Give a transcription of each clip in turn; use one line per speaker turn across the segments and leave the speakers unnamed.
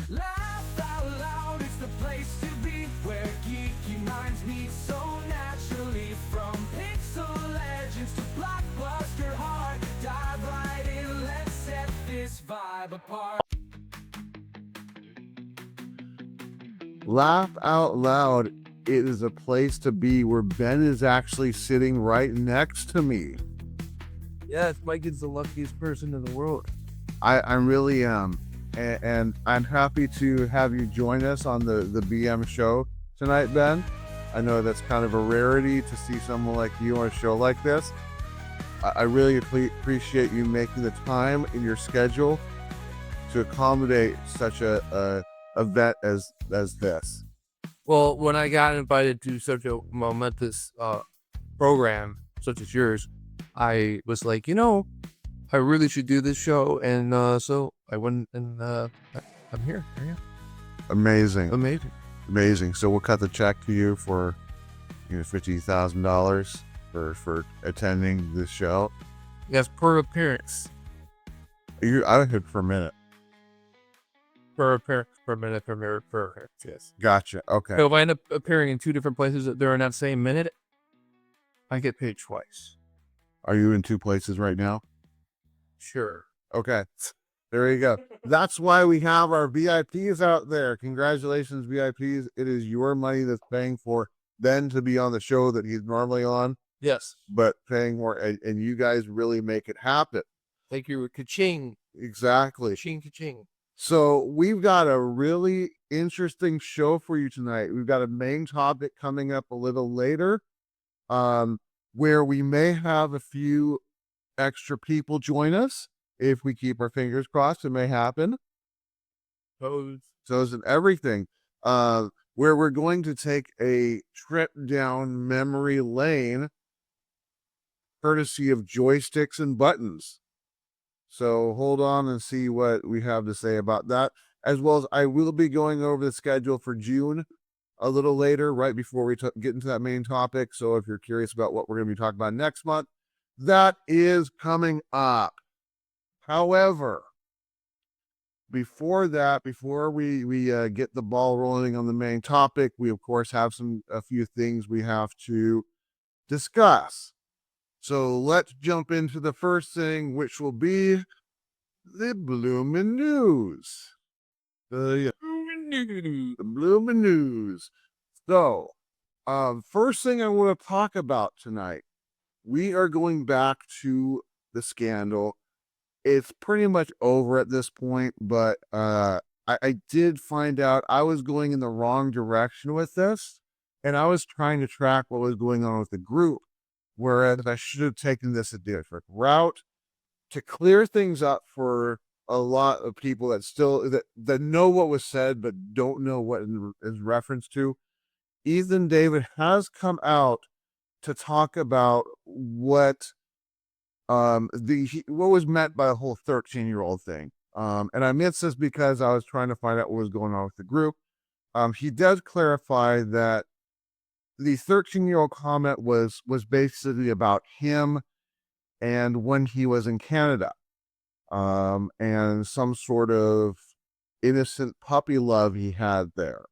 Laugh out loud, it's the place to be, where geeky minds meet so naturally. From pixel legends to blockbuster heart, dive right in, let's set this vibe apart.
Laugh out loud, it is a place to be, where Ben is actually sitting right next to me.
Yes, Mike is the luckiest person in the world.
I really am. And I'm happy to have you join us on the BM show tonight, Ben. I know that's kind of a rarity to see someone like you on a show like this. I really appreciate you making the time in your schedule to accommodate such a event as this.
Well, when I got invited to such a momentous program such as yours, I was like, I really should do this show, and so I went, and I'm here.
Amazing.
Amazing.
So we'll cut the check to you for $50,000 for attending this show.
Yes, per appearance.
I heard per minute.
Per appearance, per minute, per appearance, yes.
Gotcha. Okay.
So if I end up appearing in two different places that they're in that same minute, I get paid twice.
Are you in two places right now?
Sure.
Okay. There you go. That's why we have our VIPs out there. Congratulations, VIPs. It is your money that's paying for Ben to be on the show that he's normally on,
Yes.
but paying more, and you guys really make it happen.
Thank you. Ka-ching.
Exactly.
Ka-ching, ka-ching.
So we've got a really interesting show for you tonight. We've got a main topic coming up a little later, where we may have a few extra people join us. If we keep our fingers crossed, it may happen. Toes and everything. Where we're going to take a trip down memory lane, courtesy of joysticks and buttons. So hold on and see what we have to say about that, as well as I will be going over the schedule for June a little later, right before we get into that main topic. So if you're curious about what we're going to be talking about next month, that is coming up. However, before we get the ball rolling on the main topic, we of course have a few things we have to discuss. So let's jump into the first thing, which will be the bloomin' news. The bloomin' news. So, first thing I want to talk about tonight, we are going back to the scandal. It's pretty much over at this point, but I did find out I was going in the wrong direction with this, and I was trying to track what was going on with the group, whereas I should have taken this a different route to clear things up for a lot of people that know what was said but don't know what is reference to. Ethan David has come out to talk about what was meant by the whole 13-year-old thing. And I missed this because I was trying to find out what was going on with the group. He does clarify that the 13-year-old comment was basically about him and when he was in Canada, and some sort of innocent puppy love he had there.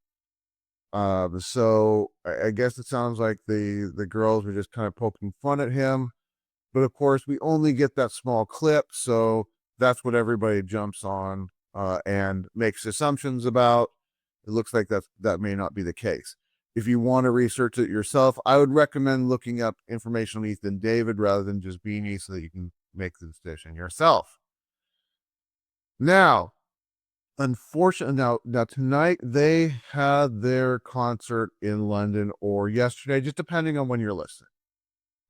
So I guess it sounds like the girls were just kind of poking fun at him. But of course, we only get that small clip, so that's what everybody jumps on and makes assumptions about. It looks like that may not be the case. If you want to research it yourself, I would recommend looking up information on Ethan David rather than just BINI, so that you can make the decision yourself. Now, unfortunately, now tonight they had their concert in London, or yesterday, just depending on when you're listening.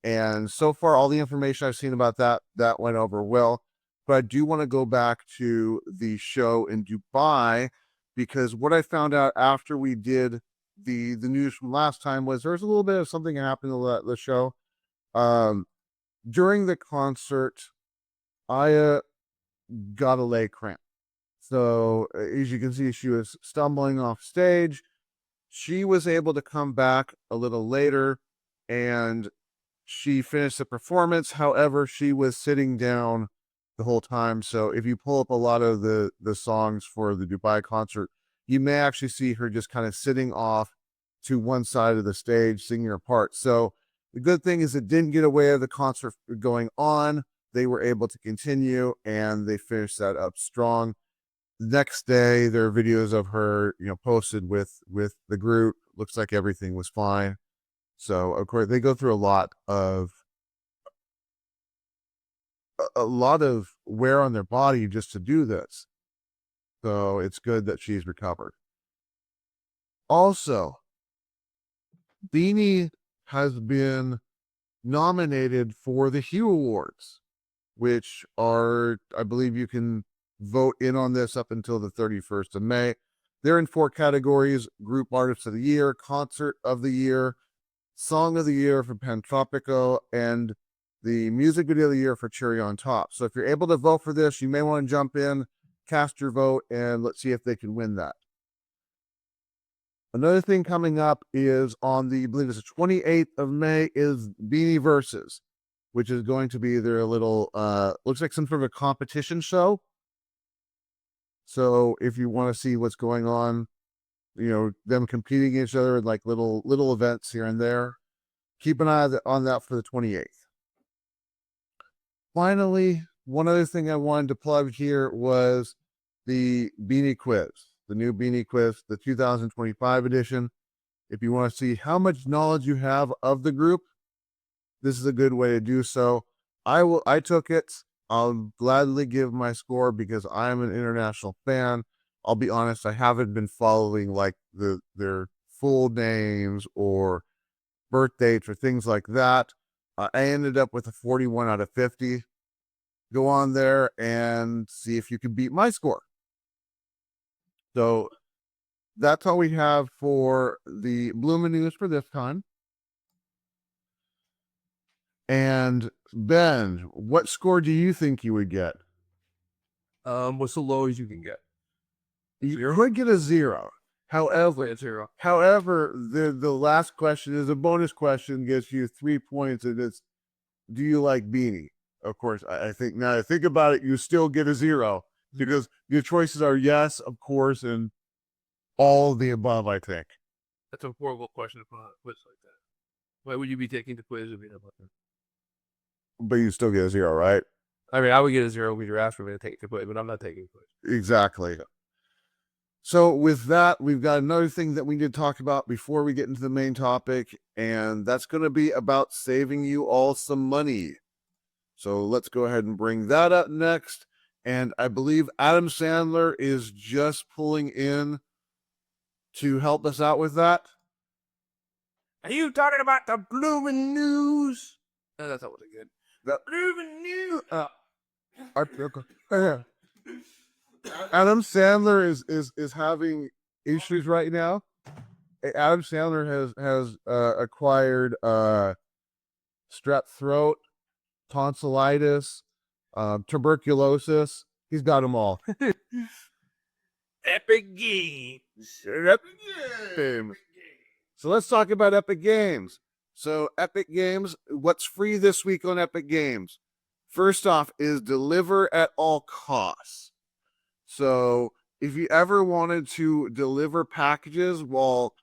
And so far, all the information I've seen about that went over well. But I do want to go back to the show in Dubai, because what I found out after we did the news from last time was there's a little bit of something happened to the show. During the concert, Aya got a leg cramp. So as you can see, she was stumbling off stage. She was able to come back a little later, and she finished the performance. However, she was sitting down the whole time. So if you pull up a lot of the songs for the Dubai concert, you may actually see her just kind of sitting off to one side of the stage singing her part. So the good thing is it didn't get away with the concert going on. They were able to continue and they finished that up strong. The next day, there are videos of her, posted with the group. Looks like everything was fine. So of course they go through a lot of wear on their body just to do this. So it's good that she's recovered. Also, BINI has been nominated for the Hue Awards, which are, I believe you can vote in on this up until the 31st of May. They're in 4 categories: Group Artist of the Year, Concert of the Year, Song of the Year for Pantropico, and the Music Video of the Year for Cherry on Top. So if you're able to vote for this, you may want to jump in, cast your vote, and let's see if they can win that. Another thing coming up is on I believe it's the 28th of May, is BINI Versus, which is going to be their little, looks like some sort of a competition show. So if you want to see what's going on, them competing against each other in like little events here and there, keep an eye on that for the 28th. Finally, one other thing I wanted to plug here was the BINI quiz, the new BINI quiz, the 2025 edition. If you want to see how much knowledge you have of the group, this is a good way to do so. I took it. I'll gladly give my score because I'm an international fan. I'll be honest, I haven't been following like their full names or birth dates or things like that. I ended up with a 41 out of 50. Go on there and see if you can beat my score. So that's all we have for the Bloomin' News for this time. And Ben, what score do you think you would get?
What's the lowest you can get?
You could get a 0. However,
It's 0.
The last question is a bonus question, gets you 3 points, and it's, do you like BINI? Of course, I think now I think about it, you still get a 0 because your choices are yes, of course, and all of the above, I think.
That's a horrible question to put on a quiz like that. Why would you be taking the quiz if you didn't like it?
But you still get a 0, right?
I mean, I would get a 0 if you're asking me to take the quiz, but I'm not taking the quiz.
Exactly. So with that, we've got another thing that we need to talk about before we get into the main topic, and that's going to be about saving you all some money. So let's go ahead and bring that up next. And I believe Adam Sandler is just pulling in to help us out with that.
Are you talking about the Bloomin' News? No, that's not what I get.
The
Bloomin' News.
Adam Sandler is having issues right now. Adam Sandler has acquired strep throat, tonsillitis, tuberculosis. He's got them all.
Epic Games.
Epic Games. So let's talk about Epic Games. So Epic Games, what's free this week on Epic Games? First off is deliver at all costs. So if you ever wanted to deliver packages while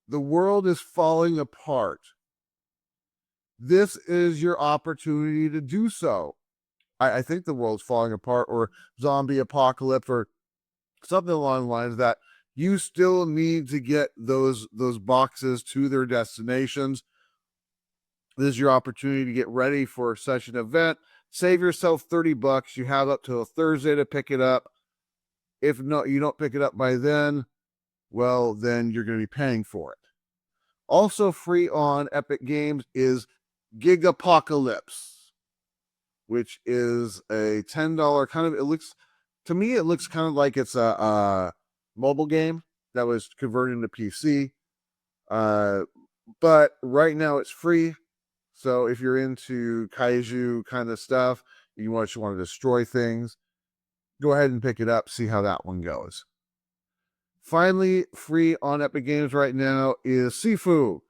the world is falling apart, this is your opportunity to do so. I think the world's falling apart, or zombie apocalypse, or something along the lines of that. You still need to get those boxes to their destinations. This is your opportunity to get ready for such an event. Save yourself $30. You have up till Thursday to pick it up. If not, you don't pick it up by then, well, then you're going to be paying for it. Also free on Epic Games is Gigapocalypse, which is a $10 kind of, it looks kind of like it's a mobile game that was converted into PC. But right now it's free. So if you're into kaiju kind of stuff, you want to destroy things, go ahead and pick it up, see how that one goes. Finally, free on Epic Games right now is Sifu,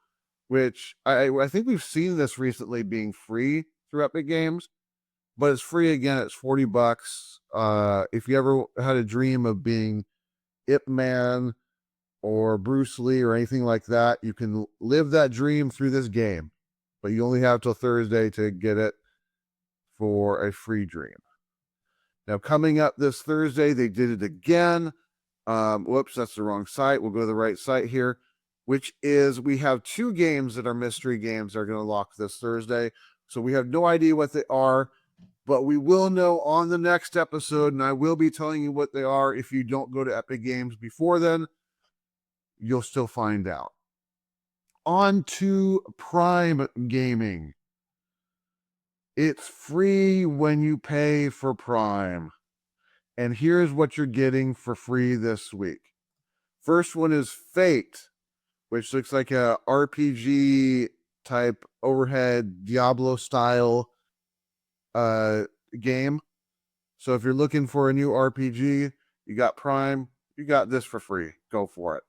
which I think we've seen this recently being free through Epic Games. but it's free again. It's $40. If you ever had a dream of being Ip Man or Bruce Lee or anything like that, you can live that dream through this game, but you only have till Thursday to get it for a free dream. Now, coming up this Thursday, they did it again. Whoops, that's the wrong site. We'll go to the right site here, which is we have 2 games that are mystery games that are going to lock this Thursday. So we have no idea what they are, but we will know on the next episode, and I will be telling you what they are. If you don't go to Epic Games before then, you'll still find out. On to Prime Gaming. It's free when you pay for Prime. And here's what you're getting for free this week. First one is Fate, which looks like a RPG type overhead Diablo style game. So if you're looking for a new RPG, you got Prime, you got this for free. Go for it.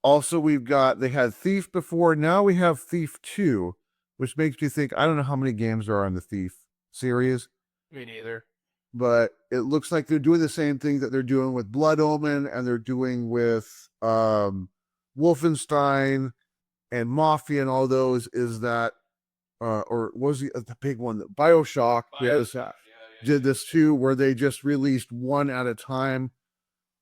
Also, they had Thief before. Now we have Thief 2, which makes me think, I don't know how many games there are in the Thief series.
Me neither.
But it looks like they're doing the same thing that they're doing with Blood Omen and they're doing with Wolfenstein and Mafia and all those, is that, or was the big one, that Bioshock did this too, where they just released one at a time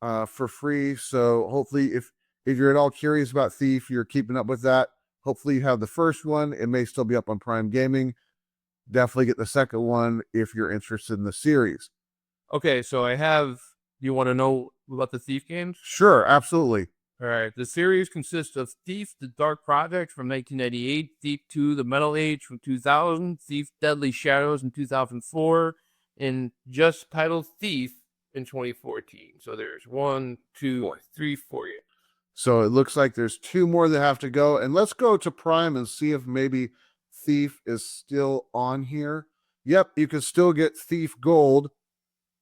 for free. So hopefully if you're at all curious about Thief, you're keeping up with that. Hopefully you have the first one. It may still be up on Prime Gaming. Definitely get the second one if you're interested in the series.
Okay, so you want to know about the Thief games?
Sure, absolutely.
All right, the series consists of Thief, the Dark Project from 1998, Thief 2, the Metal Age from 2000, Thief, Deadly Shadows in 2004, and just titled Thief in 2014. So there's 1, 2, 3, 4 years.
So it looks like there's 2 more that have to go. And let's go to Prime and see if maybe Thief is still on here. Yep, you can still get Thief Gold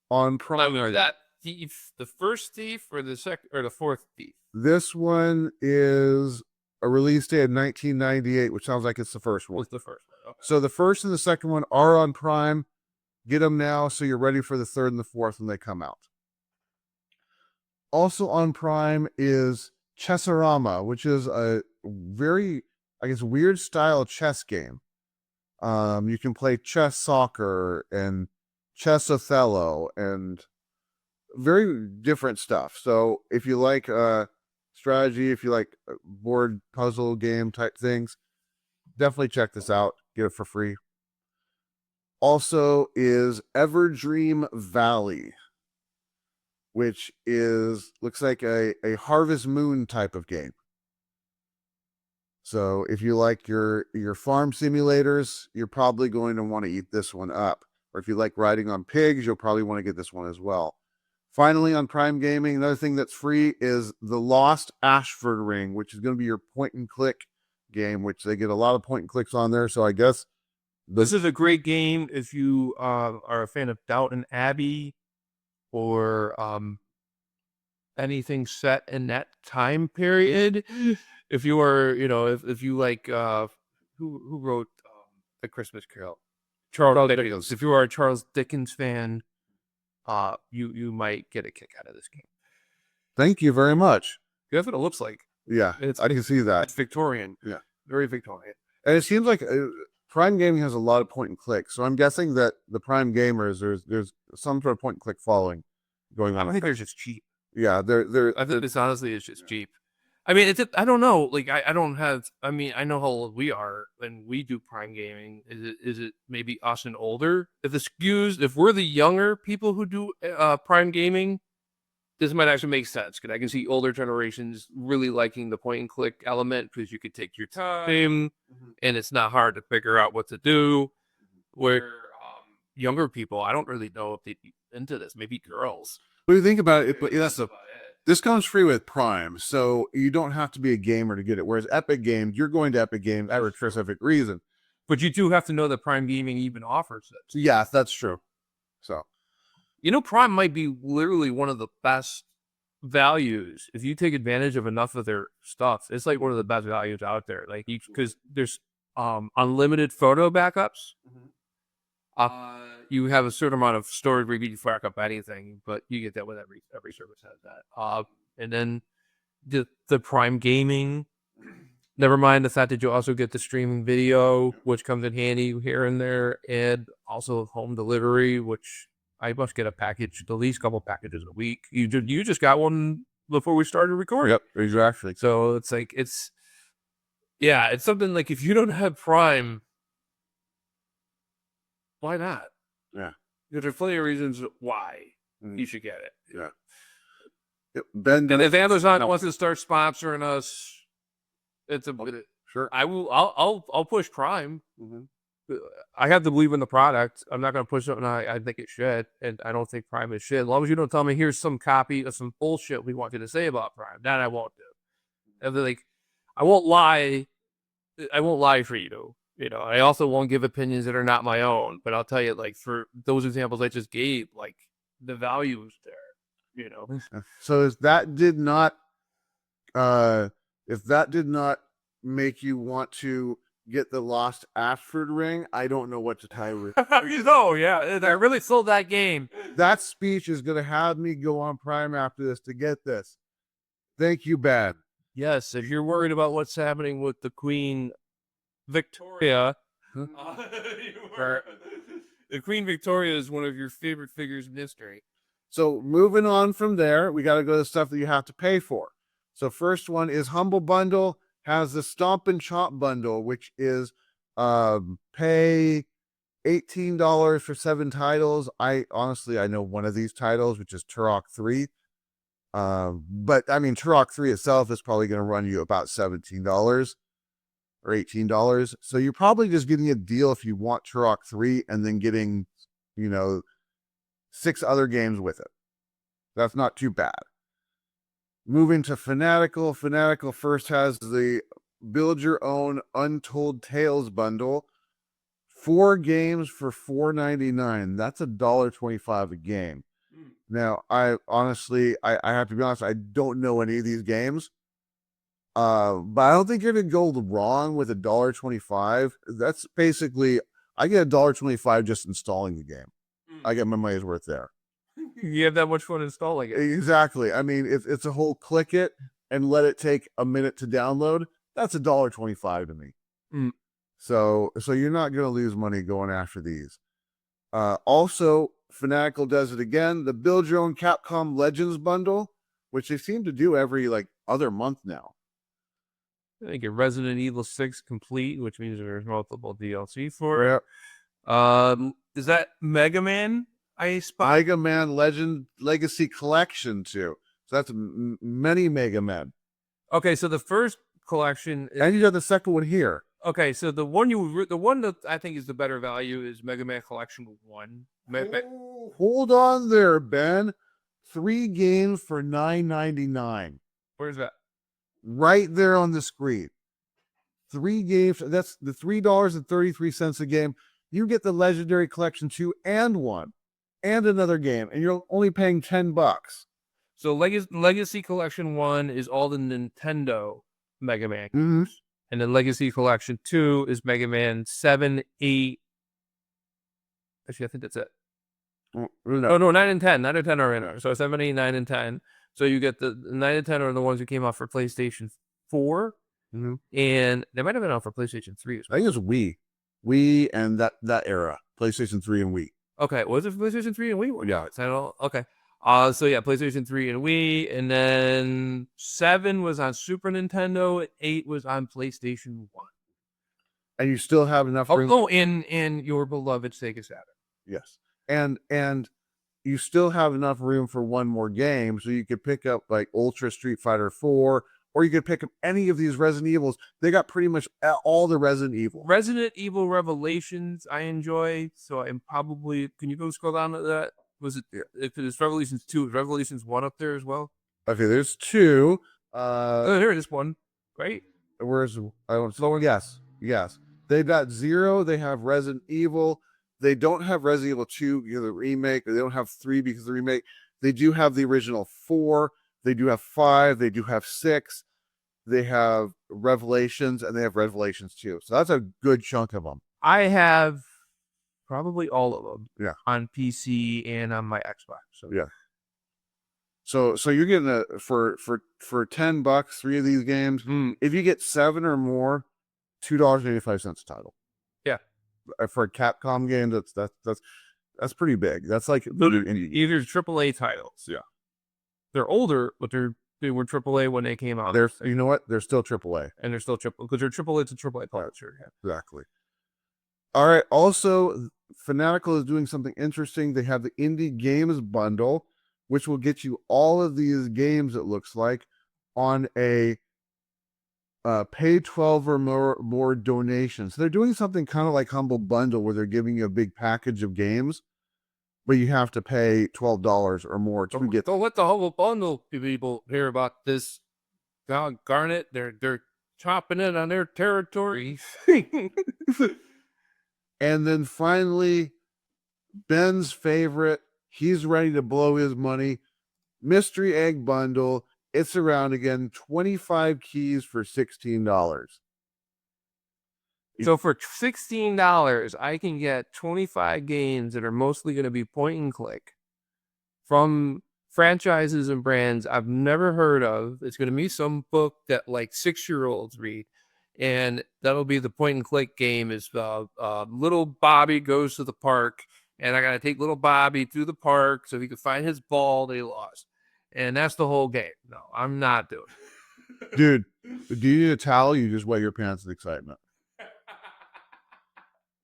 on Prime.
Or that Thief, the first Thief or the second or the fourth Thief?
This one is a release date of 1998, which sounds like it's the first one.
What's the first one? Okay.
So the first and the second one are on Prime. Get them now so you're ready for the third and the fourth when they come out. Also on Prime is Chessorama, which is a very, I guess, weird style chess game. You can play chess soccer and chess Othello and very different stuff. So if you like strategy, if you like board puzzle game type things, definitely check this out. Get it for free. Also is Everdream Valley, which looks like a Harvest Moon type of game. So if you like your farm simulators, you're probably going to want to eat this one up. Or if you like riding on pigs, you'll probably want to get this one as well. Finally, on Prime Gaming, another thing that's free is The Lost Ashford Ring, which is going to be your point and click game, which they get a lot of point and clicks on there. So I guess
this is a great game if you are a fan of Downton Abbey or anything set in that time period. If you are, if you like, who wrote The Christmas Carol? Charles Dickens. If you are a Charles Dickens fan, you might get a kick out of this game.
Thank you very much.
That's what it looks like.
Yeah, I can see that.
It's Victorian.
Yeah,
very Victorian.
And it seems like Prime Gaming has a lot of point and click. So I'm guessing that the Prime gamers, there's some sort of point and click following going on.
I think they're just cheap.
Yeah,
I think this honestly is just cheap. I mean, I don't know. Like, I don't have. I mean, I know how old we are when we do Prime Gaming. Is it maybe us and older? If we're the younger people who do Prime Gaming, this might actually make sense because I can see older generations really liking the point and click element because you could take your time and it's not hard to figure out what to do. Where younger people, I don't really know if they'd be into this. Maybe girls.
What do you think about it? But this comes free with Prime, so you don't have to be a gamer to get it. Whereas Epic Games, you're going to Epic Games for a specific reason.
But you do have to know that Prime Gaming even offers it.
Yeah, that's true. So,
Prime might be literally one of the best values if you take advantage of enough of their stuff. It's like one of the best values out there. Like because there's unlimited photo backups. You have a certain amount of storage where you can back up anything, but you get that with every service has that. And then the Prime Gaming. Never mind the fact that you also get the streaming video, which comes in handy here and there, and also home delivery, which I must get a package, the least couple packages a week. You just got one before we started recording.
Yep, exactly.
So it's like it's something like if you don't have Prime, why not?
Yeah.
There's plenty of reasons why
Mhm.
you should get it.
Yeah. Yep. Ben,
And if Amazon wants to start sponsoring us, it's a
sure.
I'll push Prime.
Mhm.
I have to believe in the product. I'm not going to push something I think it should, and I don't think Prime is shit. As long as you don't tell me here's some copy of some bullshit we want you to say about Prime, that I won't do. And like, I won't lie. I won't lie for you. You know, I also won't give opinions that are not my own. But I'll tell you, like for those examples I just gave, like the value is there. You know.
So if that did not make you want to get the Lost Ashford ring, I don't know what to tell you.
Oh yeah, I really sold that game.
That speech is going to have me go on Prime after this to get this. Thank you, Ben.
Yes, if you're worried about what's happening with the Queen Victoria, the Queen Victoria is one of your favorite figures in history.
So moving on from there, we got to go to the stuff that you have to pay for. So first one is Humble Bundle, has the Stomp and Chop bundle, which is pay $18 for 7 titles. I know one of these titles, which is Turok 3. But I mean, Turok 3 itself is probably going to run you about $17 or $18. So you're probably just getting a deal if you want Turok 3 and then getting, 6 other games with it. That's not too bad. Moving to Fanatical. Fanatical first has the Build Your Own Untold Tales bundle. 4 games for $4.99. That's $1.25 a game. Now, I honestly have to be honest, I don't know any of these games. But I don't think you're going to go wrong with $1.25. That's basically, I get $1.25 just installing the game. I get my money's worth there.
You have that much fun installing it.
Exactly. I mean, if it's a whole click it and let it take a minute to download, that's $1.25 to me. So you're not going to lose money going after these. Also, Fanatical does it again. The Build Your Own Capcom Legends bundle, which they seem to do every other month now.
I think a Resident Evil 6 complete, which means there's multiple DLC for it. Is that Mega Man?
Mega Man Legend Legacy Collection too. So that's many Mega Men.
Okay, so the first collection,
and you got the second one here.
Okay, so the one that I think is the better value is Mega Man Collection 1.
Hold on there, Ben. 3 games for $9.99.
Where's that?
Right there on the screen. 3 games. That's the $3.33 a game. You get the Legendary Collection 2 and 1 and another game, and you're only paying $10.
So Legacy Collection 1 is all the Nintendo Mega Man.
Mm-hmm.
And then Legacy Collection 2 is Mega Man 7, 8. Actually, I think that's it.
No.
Oh, no, 9 and 10. 9 and 10 are in there. So 7, 8, 9, and 10. So you get the 9 and 10 are the ones that came out for PlayStation 4.
Mm-hmm.
And they might have been out for PlayStation 3 as well.
I think it's Wii. Wii and that era. PlayStation 3 and Wii.
Okay, was it PlayStation 3 and Wii?
Yeah.
Is that all? Okay. So yeah, PlayStation 3 and Wii, and then 7 was on Super Nintendo, 8 was on PlayStation 1.
And you still have enough room.
Oh, in your beloved Sega Saturn.
Yes. And you still have enough room for one more game, so you could pick up Ultra Street Fighter 4, or you could pick up any of these Resident Evils. They got pretty much all the Resident Evil.
Resident Evil Revelations I enjoy, so I'm probably, can you go scroll down to that? Was it, if it's Revelations 2, is Revelations 1 up there as well?
Okay, there's 2.
Here it is, 1. Great.
Where's, yes. They've got 0, they have Resident Evil. They don't have Resident Evil 2 because of the remake. They don't have 3 because of the remake. They do have the original 4. They do have 5. They do have 6. They have Revelations, and they have Revelations 2. So that's a good chunk of them.
I have probably all of them.
Yeah.
On PC and on my Xbox. So
Yeah. So you're getting for $10, 3 of these games. If you get 7 or more, $2.85 a title.
Yeah.
For a Capcom game, that's pretty big. That's like
either AAA titles.
Yeah.
They're older, but they were AAA when they came out.
You know what? They're still AAA.
And they're still triple because they're AAA to AAA publisher. Yeah.
Exactly. All right. Also, Fanatical is doing something interesting. They have the Indie Games Bundle, which will get you all of these games, it looks like, on a pay 12 or more donations. They're doing something kind of like Humble Bundle, where they're giving you a big package of games, but you have to pay $12 or more to get.
Don't let the Humble Bundle people hear about this. Darn it, they're chopping it on their territory.
And then finally, Ben's favorite, he's ready to blow his money. Mystery Egg Bundle. It's around again, 25 keys for $16.
So for $16, I can get 25 games that are mostly going to be point and click from franchises and brands I've never heard of. It's going to be some book that like 6-year-olds read. And that'll be the point and click game is little Bobby goes to the park, and I got to take little Bobby through the park so he could find his ball that he lost. And that's the whole game. No, I'm not doing it.
Dude, do you need a towel? You just wet your pants with excitement.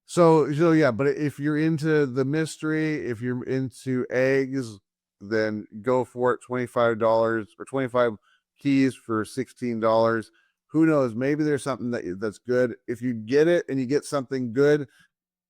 So yeah, but if you're into the mystery, if you're into eggs, then go for it. $25 or 25 keys for $16. Who knows? Maybe there's something that's good. If you get it and you get something good,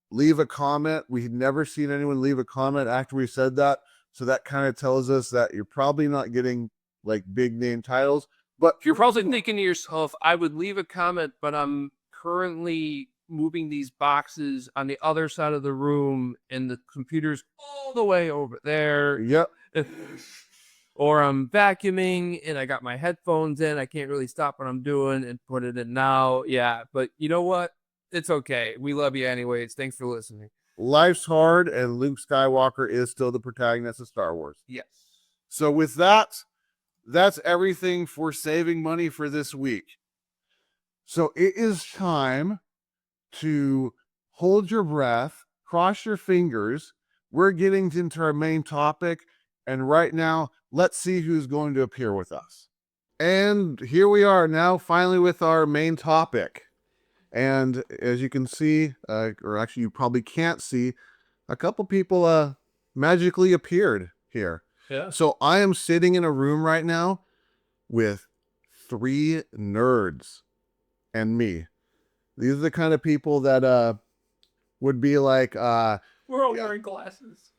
leave a comment. We've never seen anyone leave a comment after we said that. So that kind of tells us that you're probably not getting like big name titles. But
you're probably thinking to yourself, I would leave a comment, but I'm currently moving these boxes on the other side of the room and the computer's all the way over there.
Yep.
Or I'm vacuuming and I got my headphones in. I can't really stop what I'm doing and put it in now. Yeah, but you know what? It's okay. We love you anyways. Thanks for listening.
Life's hard, and Luke Skywalker is still the protagonist of Star Wars.
Yes.
So with that, that's everything for saving money for this week. So it is time to hold your breath, cross your fingers. We're getting into our main topic, and right now, let's see who's going to appear with us. And here we are now, finally, with our main topic. And as you can see, or actually you probably can't see, a couple people magically appeared here.
Yeah.
So I am sitting in a room right now with 3 nerds and me. These are the kind of people that would be like...
We're all wearing glasses.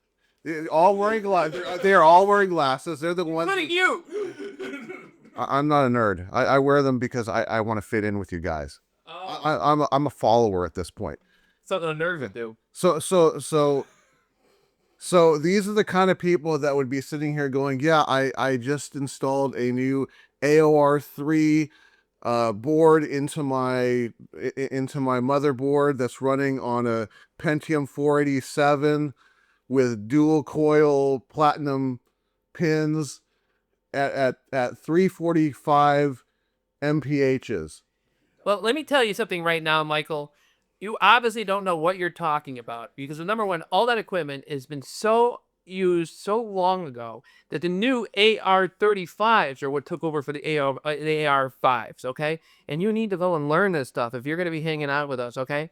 All wearing glasses. They are all wearing glasses. They're the ones...
Including you!
I'm not a nerd. I wear them because I want to fit in with you guys.
Oh.
I'm a follower at this point.
Something a nerd would do.
So these are the kind of people that would be sitting here going, yeah, I just installed a new AOR3 board into my motherboard that's running on a Pentium 487 with dual coil platinum pins at 345 MPHs.
Well, let me tell you something right now, Michael. You obviously don't know what you're talking about because, number one, all that equipment has been so used so long ago that the new AR-35s are what took over for the AR-5s, okay? And you need to go and learn this stuff if you're going to be hanging out with us, okay?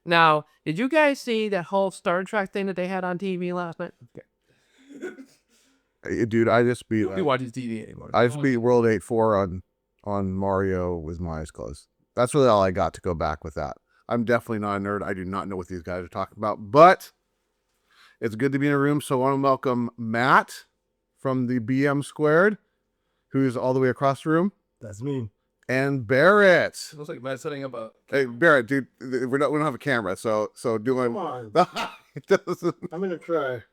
Now, did you guys see that whole Star Trek thing that they had on TV last night?
Hey, dude, I just beat...
We watch TV anymore.
I just beat World 8-4 on Mario with my eyes closed. That's really all I got to go back with that. I'm definitely not a nerd. I do not know what these guys are talking about, but it's good to be in a room. So I want to welcome Matt from the BM Squared, who's all the way across the room.
That's me.
And Barrett.
It looks like Matt's setting up a...
Hey, Barrett, dude, we don't have a camera, so doing...
Come on.
It doesn't...
I'm going to try.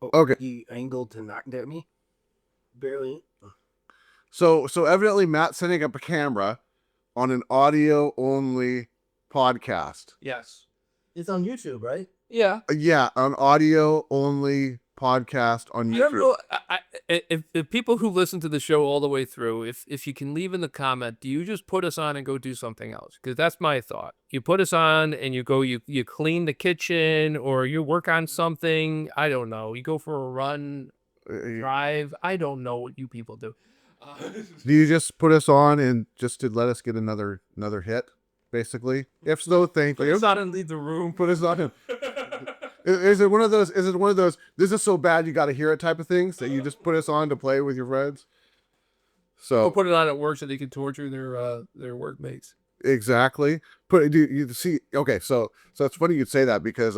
Oh,
Okay.
You angled to knock at me? Barely.
So evidently Matt's setting up a camera on an audio-only podcast.
Yes.
It's on YouTube, right?
Yeah.
Yeah, an audio only podcast on
You
YouTube.
know, if people who listen to the show all the way through, if you can leave in the comment, do you just put us on and go do something else? Because that's my thought. You put us on and you go, you clean the kitchen or you work on something. I don't know. You go for a run, drive. I don't know what you people do.
Do you just put us on and just to let us get another hit, basically? If so, thank
Put
you.
us on and leave the room.
Put us on. Is it one of those? Is it one of those? This is so bad you got to hear it type of things that you just put us on to play with your friends.
Or
So
put it on at work so they can torture their workmates.
exactly. Put do you see? Okay, so it's funny you'd say that because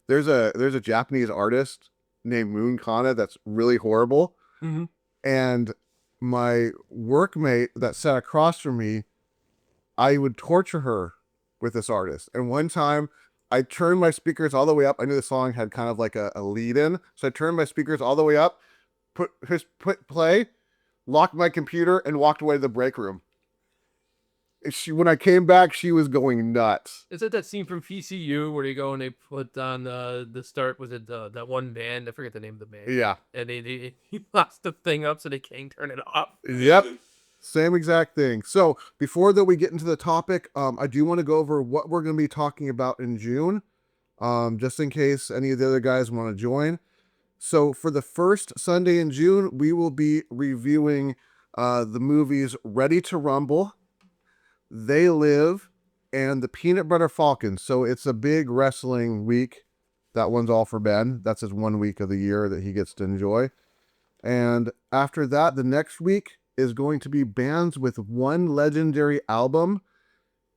there's a Japanese artist named Moon Kana that's really horrible,
Mm-hmm.
and my workmate that sat across from me, I would torture her with this artist. And one time I turned my speakers all the way up. I knew the song had kind of like a lead in. So I turned my speakers all the way up, put play, locked my computer, and walked away to the break room. And when I came back, she was going nuts.
Is it that scene from PCU where they go and they put on the start? Was it that one band? I forget the name of the band.
Yeah.
And he lost the thing up so they can't turn it off.
Yep. Same exact thing. So before that we get into the topic, I do want to go over what we're going to be talking about in June, just in case any of the other guys want to join. So for the first Sunday in June, we will be reviewing the movies Ready to Rumble, They Live, and the Peanut Butter Falcon. So it's a big wrestling week. That one's all for Ben. That's his 1 week of the year that he gets to enjoy. And after that, the next week is going to be bands with one legendary album.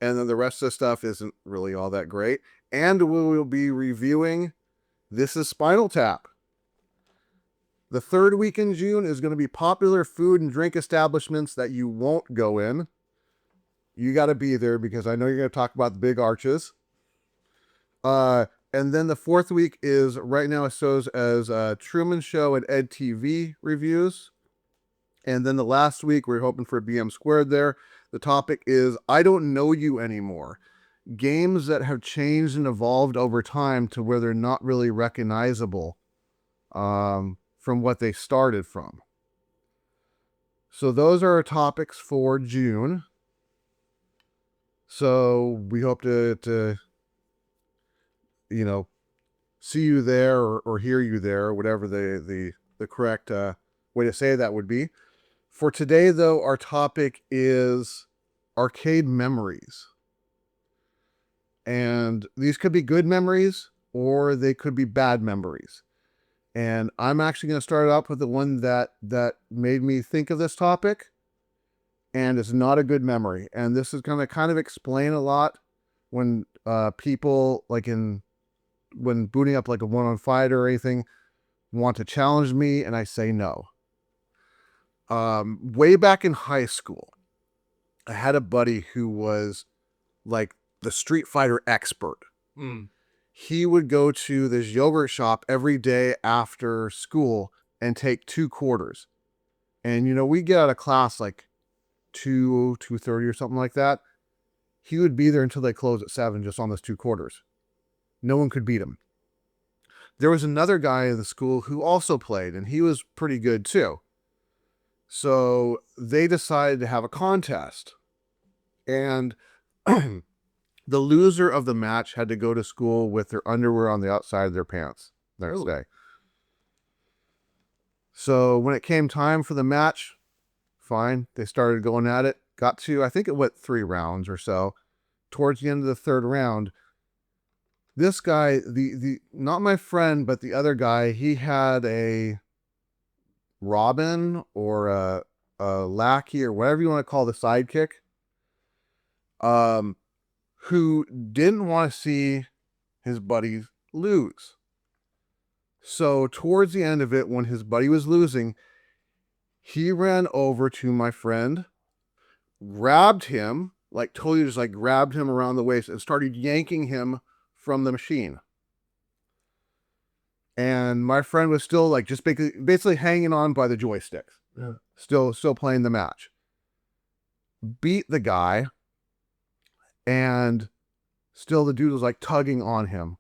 And then the rest of the stuff isn't really all that great. And we will be reviewing This Is Spinal Tap. The third week in June is going to be popular food and drink establishments that you won't go in. You got to be there because I know you're going to talk about the big arches. And then the fourth week is right now it shows as Truman Show and Ed TV reviews. And then the last week we're hoping for BM Squared there. The topic is I Don't Know You Anymore. Games that have changed and evolved over time to where they're not really recognizable from what they started from. So those are our topics for June. So we hope to see you there or hear you there, whatever the correct way to say that would be. For today, though, our topic is arcade memories. And these could be good memories or they could be bad memories. And I'm actually going to start out with the one that made me think of this topic. And it's not a good memory. And this is going to kind of explain a lot when people, when booting up like a one-on fight or anything, want to challenge me and I say no. Way back in high school, I had a buddy who was like the Street Fighter expert. He would go to this yogurt shop every day after school and take 2 quarters. And, we get out of class like 2:30 or something like that. He would be there until they close at 7 just on those 2 quarters. No one could beat him. There was another guy in the school who also played, and he was pretty good too. So they decided to have a contest. And the loser of the match had to go to school with their underwear on the outside of their pants the next day. So when it came time for the match, fine, they started going at it. Got to, I think it went 3 rounds or so. Towards the end of the 3rd round, this guy, the not my friend, but the other guy, he had a Robin or a lackey or whatever you want to call the sidekick, who didn't want to see his buddy lose. So towards the end of it, when his buddy was losing, he ran over to my friend, grabbed him, totally just grabbed him around the waist and started yanking him from the machine. And my friend was still just basically hanging on by the joysticks.
Yeah.
Still playing the match. Beat the guy and still the dude was like tugging on him.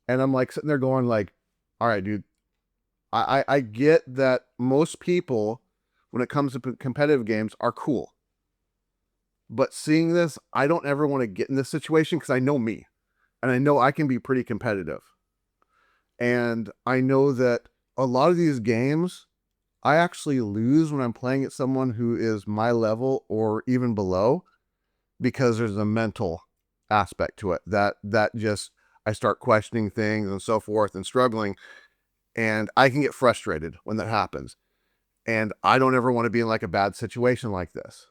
And I'm like sitting there going like, all right, dude, I get that most people, when it comes to competitive games, are cool. But seeing this, I don't ever want to get in this situation because I know me. And I know I can be pretty competitive. And I know that a lot of these games, I actually lose when I'm playing at someone who is my level or even below, because there's a mental aspect to it that just, I start questioning things and so forth and struggling. And I can get frustrated when that happens. And I don't ever want to be in like a bad situation like this.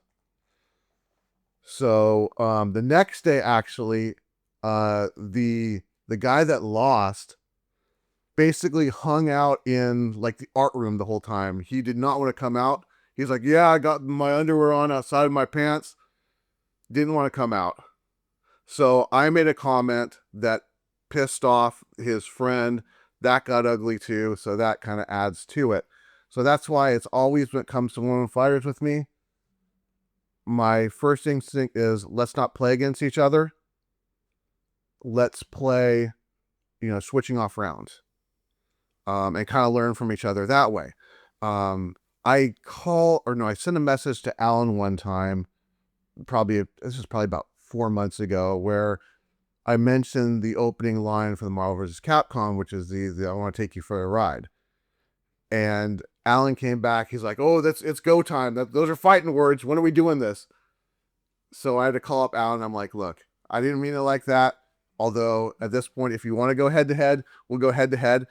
So the next day, actually, the guy that lost basically hung out in like the art room the whole time. He did not want to come out. He's like, yeah, I got my underwear on outside of my pants. Didn't want to come out. So I made a comment that pissed off his friend. That got ugly too. So that kind of adds to it. So that's why it's always, when it comes to one-on-one fighters with me, my first instinct is, let's not play against each other. Let's play, switching off rounds. And kind of learn from each other that way. I sent a message to Alan one time, this is probably about 4 months ago, where I mentioned the opening line for the Marvel vs. Capcom, which is the I want to take you for a ride. And Alan came back. He's like, oh, it's go time. Those are fighting words. When are we doing this? So I had to call up Alan. I'm like, look, I didn't mean it like that. Although at this point, if you want to go head to head, we'll go head to head.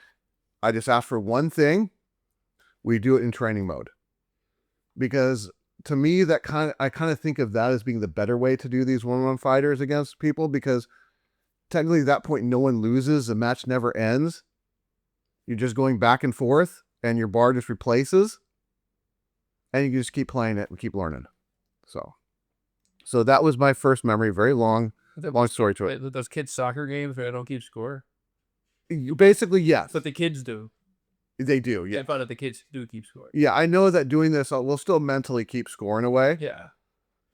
I just asked for one thing. We do it in training mode. Because to me, I kind of think of that as being the better way to do these one-on-one fighters against people, because technically at that point, no one loses. The match never ends. You're just going back and forth, and your bar just replaces, and you just keep playing it and keep learning. So that was my first memory. Very long story to it.
Those kids' soccer games where they don't keep score?
Basically, yes.
But the kids do.
They do, yeah.
I found out the kids do keep score.
Yeah, I know that doing this, we'll still mentally keep scoring away.
Yeah.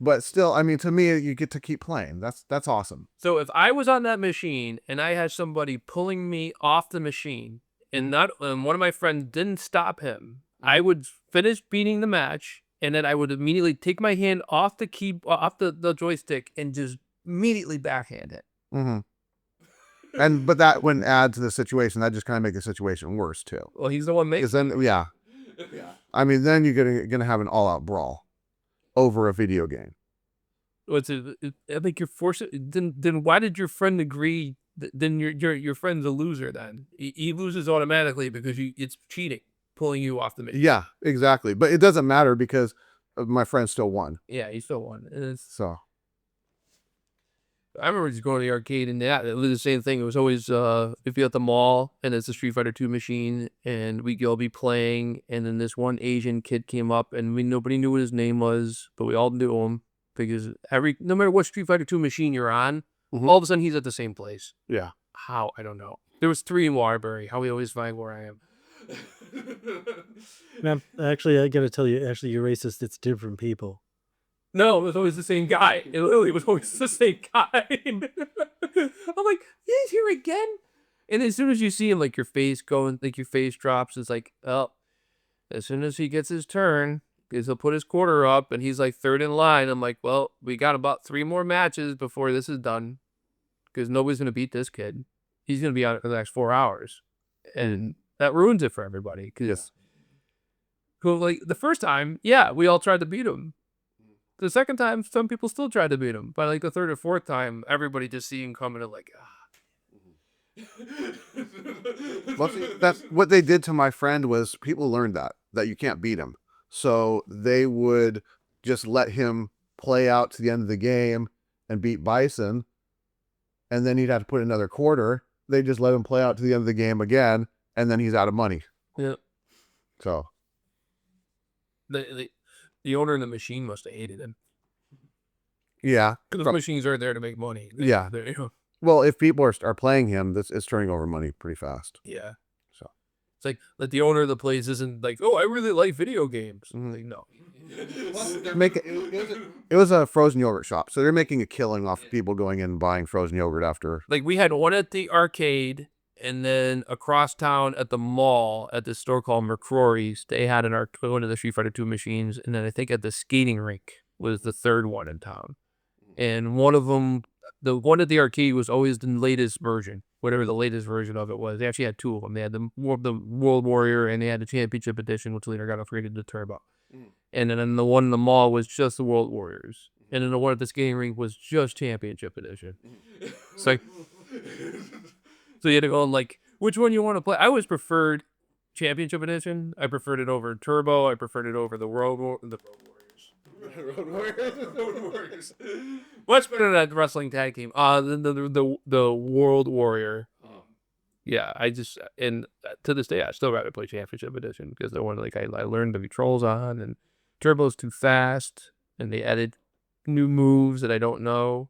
But still, I mean, to me, you get to keep playing. That's awesome.
So if I was on that machine and I had somebody pulling me off the machine, and one of my friends didn't stop him, I would finish beating the match, and then I would immediately take my hand off the the joystick and just immediately backhand it.
Mm-hmm. But that wouldn't add to the situation. That just kind of make the situation worse too.
Well, he's the one making.
Then, yeah. I mean, then you're gonna have an all-out brawl over a video game.
What's it? I think you're forced. Then why did your friend agree? Then your friend's a loser. Then he loses automatically because it's cheating, pulling you off the machine.
Yeah, exactly. But it doesn't matter because my friend still won.
Yeah, he still won.
So.
I remember just going to the arcade, and it was the same thing. It was always if you're at the mall and it's a Street Fighter 2 machine, and we'd all be playing, and then this one Asian kid came up, and nobody knew what his name was, but we all knew him because no matter what Street Fighter 2 machine you're on, all of a sudden he's at the same place.
Yeah.
How? I don't know. There was 3 in Waterbury. How we always find where I am.
Man, actually, I gotta tell you, you're racist. It's different people.
No, it was always the same guy. It literally was always the same guy. I'm like, he's here again. And as soon as you see him, like your face drops. It's like, oh, as soon as he gets his turn, because he'll put his quarter up, and he's like third in line. I'm like, well, we got about 3 more matches before this is done, because nobody's gonna beat this kid. He's gonna be out for the next 4 hours, and that ruins it for everybody. Because, like the first time, yeah, we all tried to beat him. The second time, some people still tried to beat him. By like the 3rd or 4th time, everybody just see him coming and like,
Well, see, that's what they did to my friend. Was people learned that you can't beat him, so they would just let him play out to the end of the game and beat Bison, and then he'd have to put another quarter. They just let him play out to the end of the game again, and then he's out of money.
Yeah.
So
the owner of the machine must have hated him.
Yeah.
Because those machines are there to make money.
Yeah. Well, if people are playing him, it's turning over money pretty fast.
Yeah.
So
it's like the owner of the place isn't like, oh, I really like video games.
Mm-hmm.
Like, no.
It was a frozen yogurt shop, so they're making a killing off of people going in and buying frozen yogurt after.
Like we had one at the arcade, and then across town at the mall at this store called McCrory's, they had one of the Street Fighter 2 machines, and then I think at the skating rink was the third one in town. And one of them, the one at the arcade was always the latest version, whatever the latest version of it was. They actually had two of them. They had the World Warrior, and they had the Championship Edition, which later got upgraded to Turbo. And then the one in the mall was just the World Warriors. And then the one at the skating rink was just Championship Edition. It's like, so you had to go and like, which one you want to play? I always preferred Championship Edition. I preferred it over Turbo. I preferred it over the Road Warriors. Road Warriors. Much better than that wrestling tag team. The World Warrior. Yeah, I just, and to this day I still rather play Championship Edition because the one like I learned the controls on, and Turbo's too fast, and they added new moves that I don't know.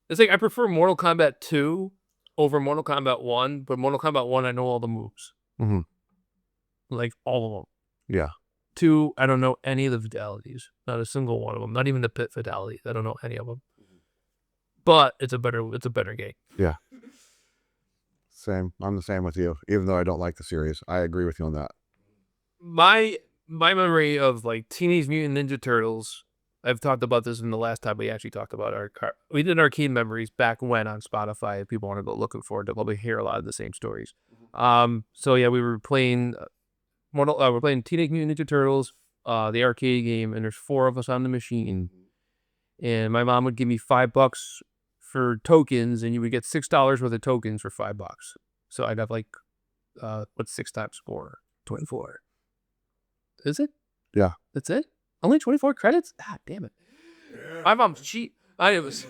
It's like I prefer Mortal Kombat 2 over Mortal Kombat 1, but Mortal Kombat 1 I know all the moves. Like all of them.
Yeah.
2, I don't know any of the fatalities. Not a single one of them. Not even the pit fatalities. I don't know any of them. But it's a better game.
Yeah. Same. I'm the same with you. Even though I don't like the series, I agree with you on that.
My memory of like Teenage Mutant Ninja Turtles, I've talked about this in the last time we actually talked about we did arcade memories back when on Spotify. If people want to go looking forward to probably hear a lot of the same stories. So yeah, we were playing we're playing Teenage Mutant Ninja Turtles, the arcade game, and there's 4 of us on the machine. And my mom would give me $5 for tokens, and you would get $6 worth of tokens for $5. So I'd have like, what's 6 times 4? 24. Is it?
Yeah.
That's it? Only 24 credits? Ah, damn it. Yeah. My mom's cheap. I was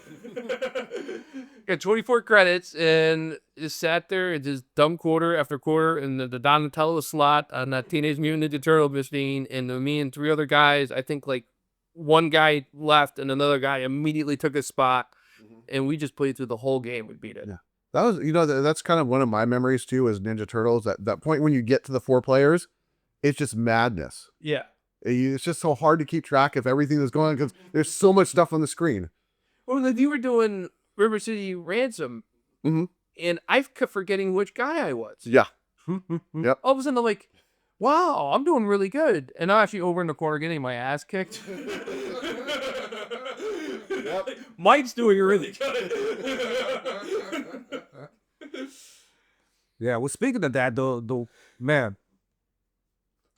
got 24 credits and just sat there and just dumped quarter after quarter in the Donatello slot on that Teenage Mutant Ninja Turtle machine. And me and 3 other guys, I think like one guy left and another guy immediately took his spot. And we just played through the whole game. We beat it.
Yeah. That was, that's kind of one of my memories too, is Ninja Turtles. That point when you get to the 4 players, it's just madness.
Yeah.
It's just so hard to keep track of everything that's going on because there's so much stuff on the screen.
Well, if you were doing River City Ransom, and I kept forgetting which guy I was.
Yeah. Yep.
All of a sudden, I'm like, wow, I'm doing really good. And I'm actually over in the corner getting my ass kicked.
Yep.
Mike's doing really good.
Yeah, well, speaking of that, the man,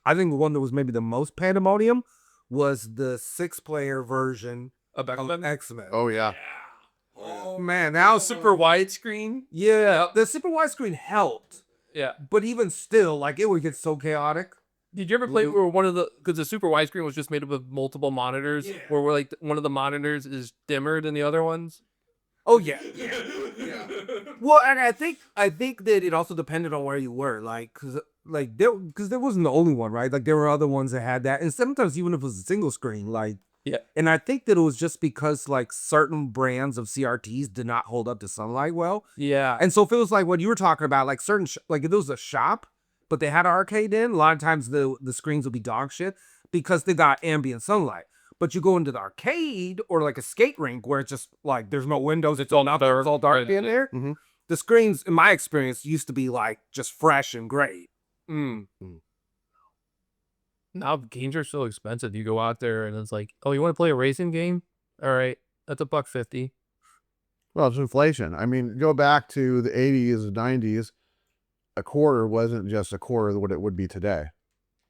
I think the one that was maybe the most pandemonium was the 6-player version of X-Men.
Oh, yeah.
Oh, man. Now
Super widescreen.
Yeah, the super widescreen helped.
Yeah.
But even still, like, it would get so chaotic.
Did you ever play where one of the, because the super widescreen was just made up of multiple monitors, where we're like one of the monitors is dimmer than the other ones?
Oh yeah. Well, and I think that it also depended on where you were, like, cause there wasn't the only one, right? Like there were other ones that had that, and sometimes even if it was a single screen, like.
Yeah.
And I think that it was just because like certain brands of CRTs did not hold up to sunlight well.
Yeah.
And so if it was like what you were talking about, like certain, like if it was a shop, but they had an arcade in, a lot of times the screens would be dog shit because they got ambient sunlight. But you go into the arcade or like a skate rink where it's just like there's no windows, it's all dark in there.
Mm-hmm.
The screens, in my experience, used to be like just fresh and great.
Now games are so expensive. You go out there and it's like, oh, you want to play a racing game? All right, that's $1.50.
Well, it's inflation. I mean, go back to the 80s and 90s. A quarter wasn't just a quarter of what it would be today.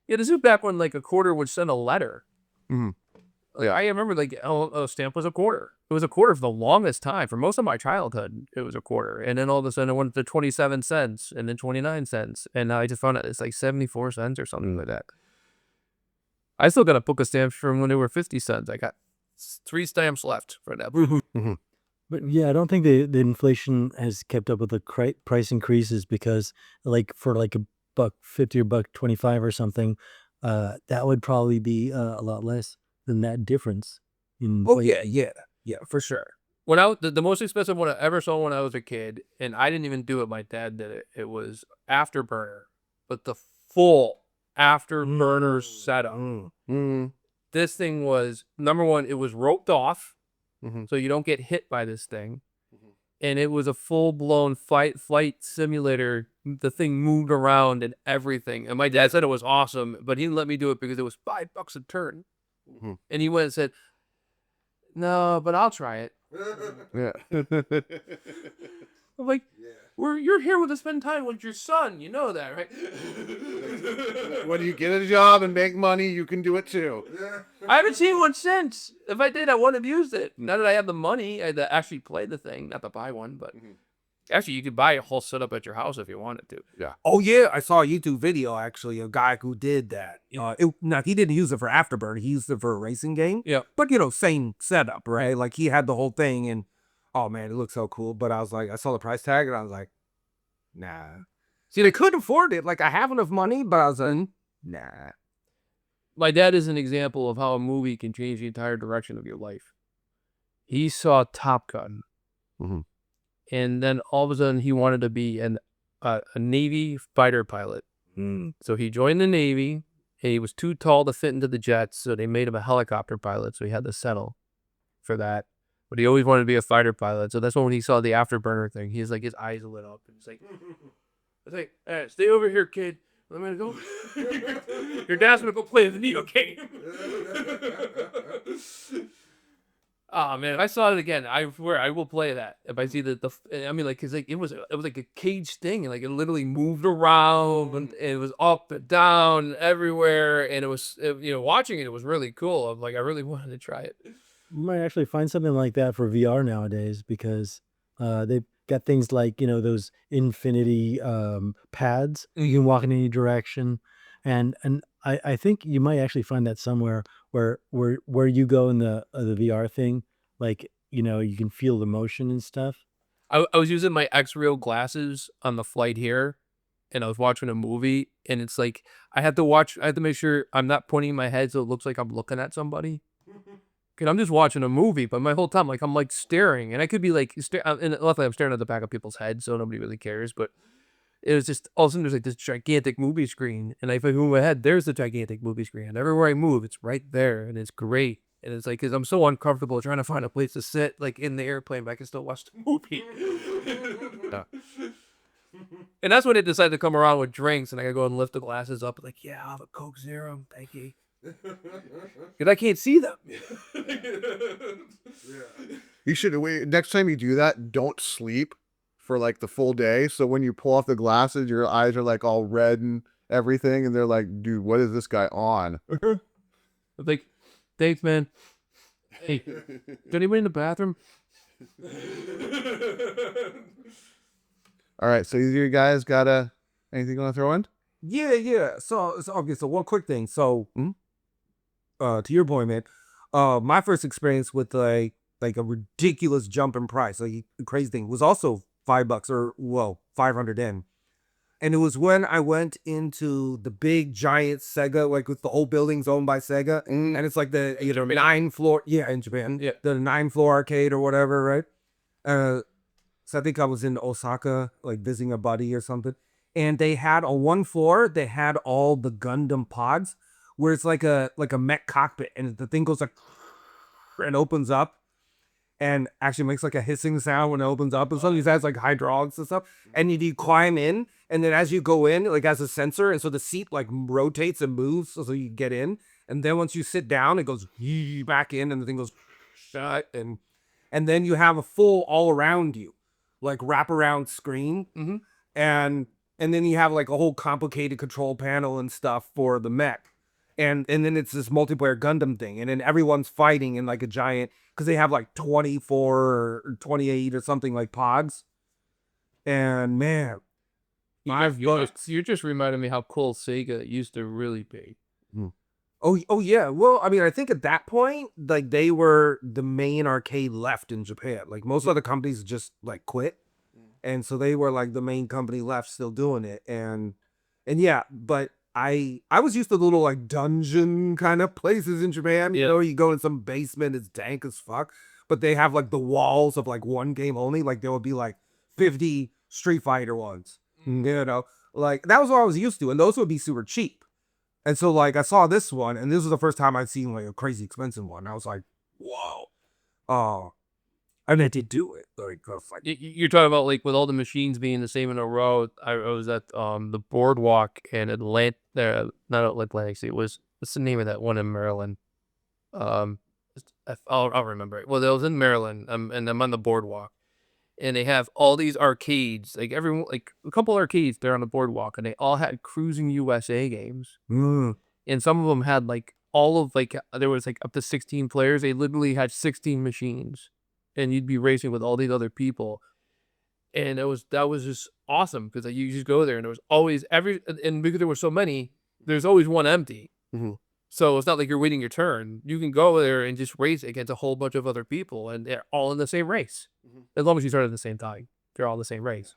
Yeah, this is back when like a quarter would send a letter.
Yeah.
I remember like a stamp was a quarter. It was a quarter for the longest time. For most of my childhood, it was a quarter. And then all of a sudden it went to 27 cents and then 29 cents. And I just found out it's like 74 cents or something like that. I still got a book of stamps from when they were 50 cents. I got 3 stamps left for that.
But yeah, I don't think the inflation has kept up with the price increases because like for like $1.50 or $1.25 or something, that would probably be a lot less than that difference.
Yeah, for sure.
When the most expensive one I ever saw when I was a kid, and I didn't even do it, my dad did it. It was Afterburner, but the full afterburner setup. This thing was, number one, it was roped off, so you don't get hit by this thing. And it was a full-blown flight simulator. The thing moved around and everything. And my dad said it was awesome, but he didn't let me do it because it was $5 a turn. And he went and said, no, but I'll try it.
Yeah.
I'm like, you're here with to spend time with your son. You know that, right?
When you get a job and make money, you can do it too.
I haven't seen one since. If I did, I wouldn't have used it. Now that I have the money, I had to actually play the thing, not to buy one, but actually you could buy a whole setup at your house if you wanted to.
Oh yeah, I saw a YouTube video actually, a guy who did that. Now he didn't use it for Afterburn, he used it for a racing game.
Yeah.
But same setup, right? Like he had the whole thing, and oh man, it looked so cool. But I was like, I saw the price tag, and I was like, nah. See, they couldn't afford it. Like I have enough money, but I was like, nah.
My dad is an example of how a movie can change the entire direction of your life. He saw Top Gun. And then all of a sudden he wanted to be a Navy fighter pilot. So he joined the Navy. And he was too tall to fit into the jets, so they made him a helicopter pilot, so he had to settle for that. But he always wanted to be a fighter pilot. So that's when he saw the Afterburner thing, he's like, his eyes lit up. And he's like, all right, stay over here, kid. I'm going to go. Your dad's going to go play the video game. Oh man, if I saw it again, I swear I will play that. If I see I mean, like, cause like it was like a cage thing, and like it literally moved around, and it was up and down everywhere, and watching it was really cool. I'm like, I really wanted to try it.
You might actually find something like that for VR nowadays because they've got things like, those infinity pads. You can walk in any direction. And I think you might actually find that somewhere where you go in the VR thing, like, you can feel the motion and stuff.
I was using my X-Real glasses on the flight here, and I was watching a movie, and it's like, I have to make sure I'm not pointing my head so it looks like I'm looking at somebody. And I'm just watching a movie, but my whole time, like, I'm like staring, and I could be like, and luckily I'm staring at the back of people's heads, so nobody really cares, but it was just, all of a sudden there's like this gigantic movie screen, and if I move my head, there's the gigantic movie screen, and everywhere I move, it's right there, and it's great. And it's like, because I'm so uncomfortable trying to find a place to sit, like in the airplane, but I can still watch the movie. And that's when it decided to come around with drinks, and I gotta go and lift the glasses up, like, yeah, I'll have a Coke Zero, thank you. Because I can't see them.
You should wait. Next time you do that, don't sleep for like the full day. So when you pull off the glasses, your eyes are like all red and everything. And they're like, dude, what is this guy on?
I'm like, thanks, man. Hey, is anybody in the bathroom?
All right. So you guys got anything you want to throw in?
Yeah. So okay. So one quick thing. So, to your point, man, my first experience with like a ridiculous jump in price, like the crazy thing, was also $5 or 500 yen. And it was when I went into the big giant Sega, like with the whole building's owned by Sega, and it's like the 9-floor, in Japan, the 9-floor arcade or whatever, right? So I think I was in Osaka, like visiting a buddy or something, and they had on one floor, they had all the Gundam pods, where it's like a mech cockpit, and the thing goes like and opens up. And actually makes like a hissing sound when it opens up. And sometimes it has like hydraulics and stuff. And you climb in. And then as you go in, like has a sensor. And so the seat like rotates and moves so you get in. And then once you sit down, it goes back in and the thing goes shut. And then you have a full all around you, like wraparound screen. And then you have like a whole complicated control panel and stuff for the mech. And then it's this multiplayer Gundam thing. And then everyone's fighting in like a giant, because they have like 24 or 28 or something like pods. And man,
You're just reminding me how cool Sega used to really be.
Oh yeah. Well, I mean, I think at that point, like they were the main arcade left in Japan. Like most other companies just like quit. And so they were like the main company left still doing it. And yeah, but I was used to little like dungeon kind of places in Japan. You know, you go in some basement, it's dank as fuck, but they have like the walls of like one game only. Like there would be like 50 Street Fighter ones, like that was what I was used to. And those would be super cheap. And so like I saw this one, and this was the first time I'd seen like a crazy expensive one. I was like, whoa. And they did do it. Like,
You're talking about like with all the machines being the same in a row. I was at the boardwalk in not Atlantic City. What's the name of that one in Maryland? Um, I'll remember it. Well, it was in Maryland. And I'm on the boardwalk, and they have all these arcades. Like everyone, like a couple arcades there on the boardwalk, and they all had Cruising USA games. And some of them had like there was like up to 16 players. They literally had 16 machines, and you'd be racing with all these other people. And that was just awesome because you just go there and there was always and because there were so many, there's always one empty.
Mhm.
So it's not like you're waiting your turn. You can go there and just race against a whole bunch of other people, and they're all in the same race. As long as you start at the same time, they're all in the same race.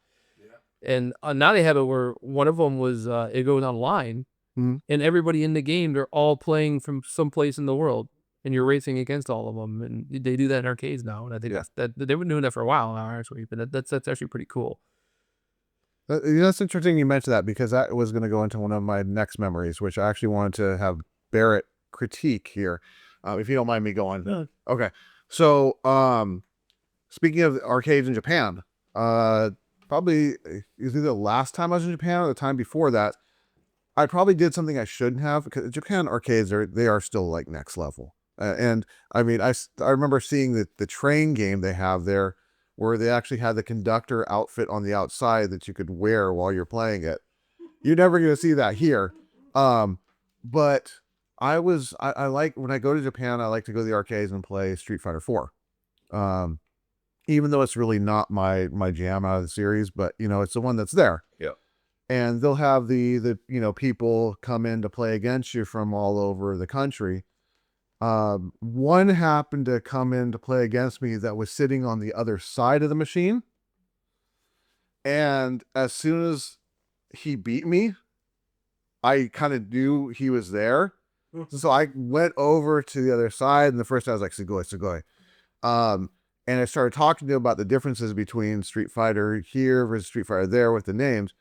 And now they have it where one of them was it goes online,
Mhm.
and everybody in the game, they're all playing from someplace in the world, and you're racing against all of them. And they do that in arcades now, and I think that they've been doing that for a while now, actually. But that's actually pretty cool.
That's interesting you mentioned that, because that was going to go into one of my next memories, which I actually wanted to have Barrett critique here, if you don't mind me going.
No.
Okay. So, speaking of arcades in Japan, probably either the last time I was in Japan or the time before that, I probably did something I shouldn't have, because Japan arcades they are still like next level. And I mean, I remember seeing the train game they have there, where they actually had the conductor outfit on the outside that you could wear while you're playing it. You're never going to see that here. But I like, when I go to Japan, I like to go to the arcades and play Street Fighter 4. Even though it's really not my jam out of the series, but it's the one that's there.
Yeah.
And they'll have the people come in to play against you from all over the country. One happened to come in to play against me that was sitting on the other side of the machine. And as soon as he beat me, I kind of knew he was there. So I went over to the other side, and the first time I was like, Sugoi. And I started talking to him about the differences between Street Fighter here versus Street Fighter there with the names.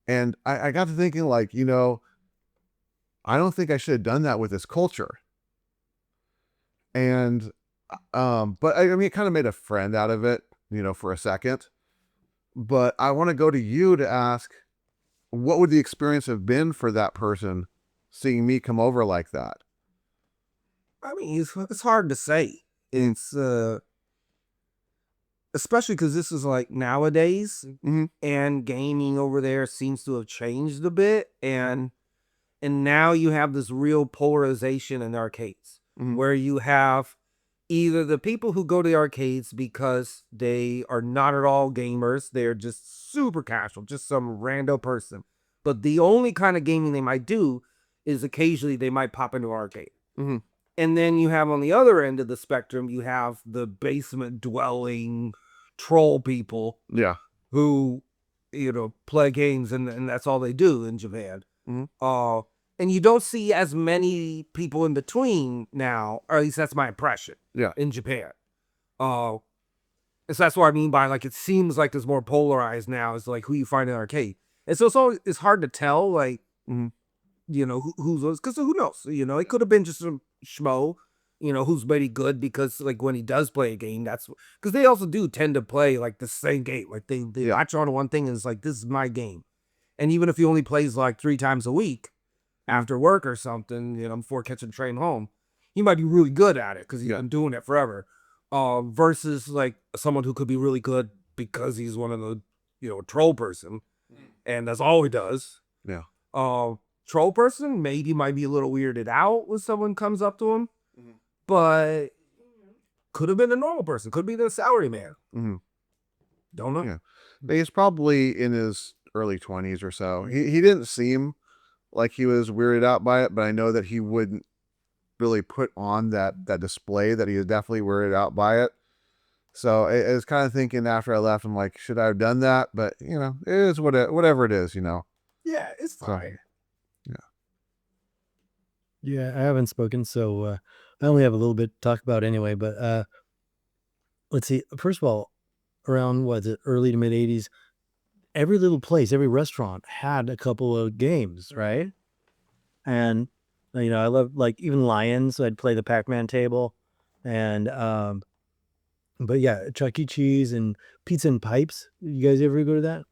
And I got to thinking, like, I don't think I should have done that with this culture. And, but I mean, it kind of made a friend out of it, for a second. But I want to go to you to ask, what would the experience have been for that person seeing me come over like that?
I mean, it's hard to say. It's especially because this is like nowadays, and gaming over there seems to have changed a bit, and now you have this real polarization in arcades, where you have either the people who go to the arcades because they are not at all gamers, they're just super casual, just some rando person, but the only kind of gaming they might do is occasionally they might pop into an arcade. And then you have on the other end of the spectrum, you have the basement dwelling troll people, who play games and that's all they do in Japan. And you don't see as many people in between now, or at least that's my impression. In Japan. So that's what I mean by, like, it seems like there's more polarized now, is like who you find in an arcade. And so it's hard to tell, like, who's those, because who knows? It could have been just some schmo, who's very good, because like when he does play a game, that's because they also do tend to play like the same game. Like they latch on to one thing and it's like, this is my game. And even if he only plays like 3 times a week after work or something, before catching a train home, he might be really good at it because he's been doing it forever. Versus like someone who could be really good because he's one of the, troll person, and that's all he does. Troll person maybe might be a little weirded out when someone comes up to him, but could have been a normal person, could be the salary man. Don't know.
He's probably in his early 20s or so. He didn't seem like he was weirded out by it, but I know that he wouldn't really put on that display that he was definitely weirded out by it. So I was kind of thinking after I left, I'm like, should I have done that? But it is whatever it is,
Yeah, it's fine.
Yeah, I haven't spoken, so I only have a little bit to talk about anyway. But let's see. First of all, around early to mid '80s, every little place, every restaurant had a couple of games, right? and I love like even Lions. So I'd play the Pac-Man table, and but yeah, Chuck E. Cheese and Pizza and Pipes. You guys ever go to that?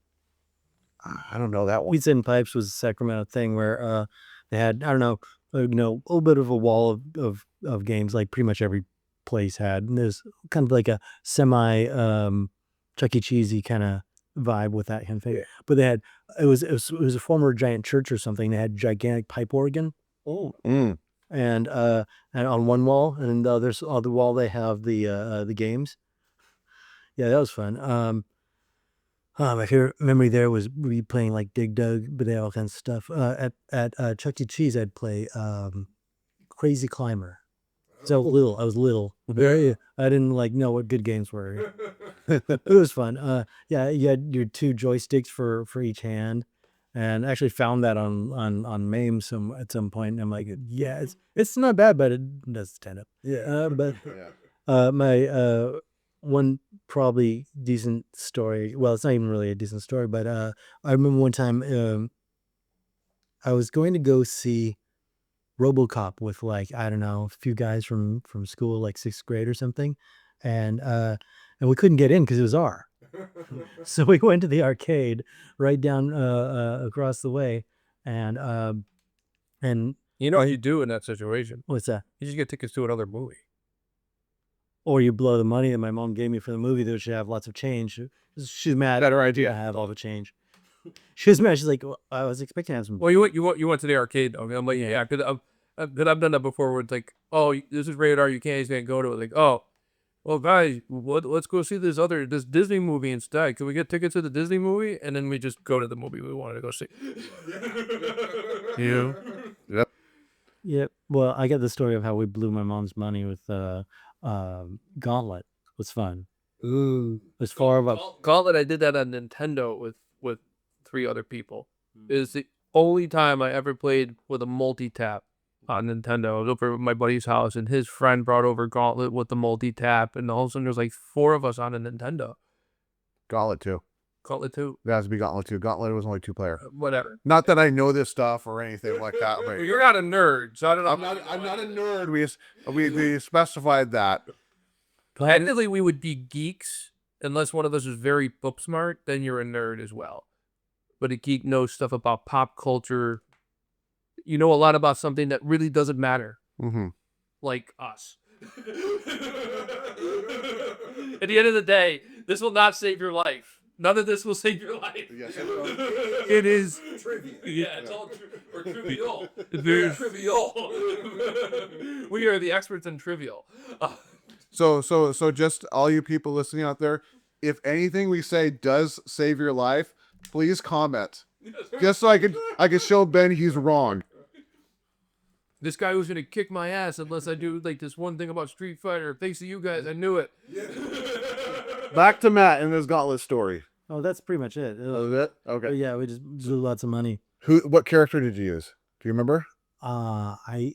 I don't know that one.
Pizza and Pipes was a Sacramento thing where they had, I don't know, a little bit of a wall of games like pretty much every place had. And there's kind of like a semi Chuck E. Cheesey kind of vibe with that kind of thing.
Yeah.
But they had it was a former giant church or something. They had gigantic pipe organ.
Oh.
And on one wall, and the other wall they have the games. Yeah, that was fun. My favorite memory there was we playing like Dig Dug, but they had all kinds of stuff. At Chuck E. Cheese, I'd play Crazy Climber. So I was little. Very. I didn't like know what good games were. It was fun. Yeah, you had your 2 joysticks for each hand, and I actually found that on MAME at some point. And I'm like, yeah, it's not bad, but it does stand up. Yeah. But my one probably decent story. Well, it's not even really a decent story, but I remember one time I was going to go see RoboCop with like, I don't know, a few guys from school, like 6th grade or something, and we couldn't get in because it was R. So we went to the arcade right down across the way, and
You know what you do in that situation?
what's that?
You just get tickets to another movie.
Or you blow the money that my mom gave me for the movie that should have lots of change. She's mad.
Better idea.
I have all the change. She was mad. She's like, well, I was expecting to have some.
Well, you went to the arcade. Okay, I'm like, yeah, because I've done that before. Where it's like, oh, this is rated R. You can't go to it. Like, oh, well, guys, let's go see this Disney movie instead. Can we get tickets to the Disney movie? And then we just go to the movie we wanted to go see. You?
Yep.
Yeah. Well, I get the story of how we blew my mom's money with Gauntlet. It was fun.
Ooh.
As far about
Gauntlet, I did that on Nintendo with 3 other people. It was the only time I ever played with a multi-tap on Nintendo. I was over at my buddy's house, and his friend brought over Gauntlet with the multi-tap, and all of a sudden there's like 4 of us on a Nintendo.
Gauntlet 2.
Gauntlet 2.
It has to be Gauntlet 2. Gauntlet was only 2-player.
Whatever.
Not that I know this stuff or anything like that. But
You're not a nerd, so I don't know.
I'm not a nerd. We specified that.
Technically, we would be geeks unless one of us is very book smart. Then you're a nerd as well. But a geek knows stuff about pop culture. You know a lot about something that really doesn't matter, like us. At the end of the day, this will not save your life. None of this will save your life.
Yes,
It is
Trivia.
Yeah, it's all trivial. It's trivial. We are the experts in trivial.
So just all you people listening out there, if anything we say does save your life, please comment. Just so I could show Ben he's wrong.
This guy was gonna kick my ass unless I do like this one thing about Street Fighter. Thanks to you guys, I knew it.
Back to Matt and his Gauntlet story.
oh, that's pretty much it.
That was it? Okay.
Yeah, we just blew lots of money.
What character did you use? Do you remember?
I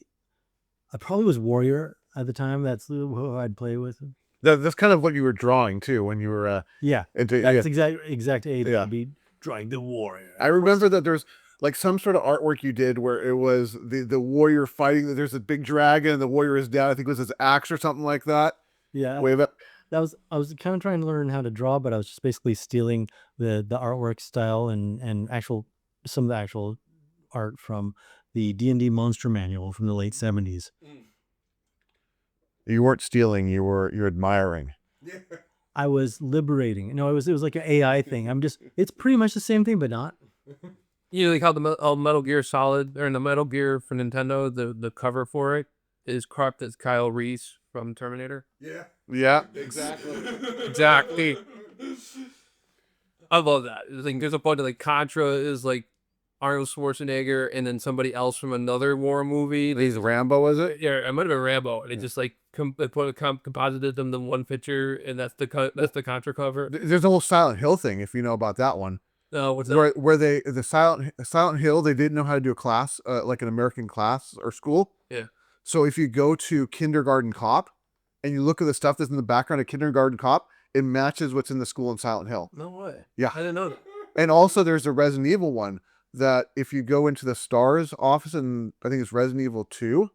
probably was Warrior at the time. That's who I'd play with.
That's kind of what you were drawing too when you were
Yeah,
into
that's exact age.
Yeah.
I'd be drawing the Warrior.
I remember that there's like some sort of artwork you did where it was the warrior fighting. There's a big dragon and the warrior is down. I think it was his axe or something like that.
Yeah,
Wave it.
I was kind of trying to learn how to draw, but I was just basically stealing the artwork style and some of the actual art from the D&D Monster Manual from the late 70s.
You weren't stealing. You're admiring.
I was liberating. No, it was like an AI thing. It's pretty much the same thing, but not.
You know, like how the Metal Gear Solid or in the Metal Gear for Nintendo, the cover for it is cropped as Kyle Reese from Terminator.
Yeah. Exactly.
Exactly. I love that. It's like there's a point like Contra is like Arnold Schwarzenegger and then somebody else from another war movie.
He's Rambo, is it?
Yeah, it might have been Rambo, and it just like composited them in one picture, and that's the Contra cover.
There's a whole Silent Hill thing, if you know about that one.
No, what's that?
Where the Silent Hill, they didn't know how to do a class, like an American class or school.
Yeah.
So if you go to Kindergarten Cop and you look at the stuff that's in the background of Kindergarten Cop, it matches what's in the school in Silent Hill.
No way.
Yeah.
I didn't know that.
And also there's a Resident Evil one that if you go into the STARS office in, I think it's Resident Evil 2,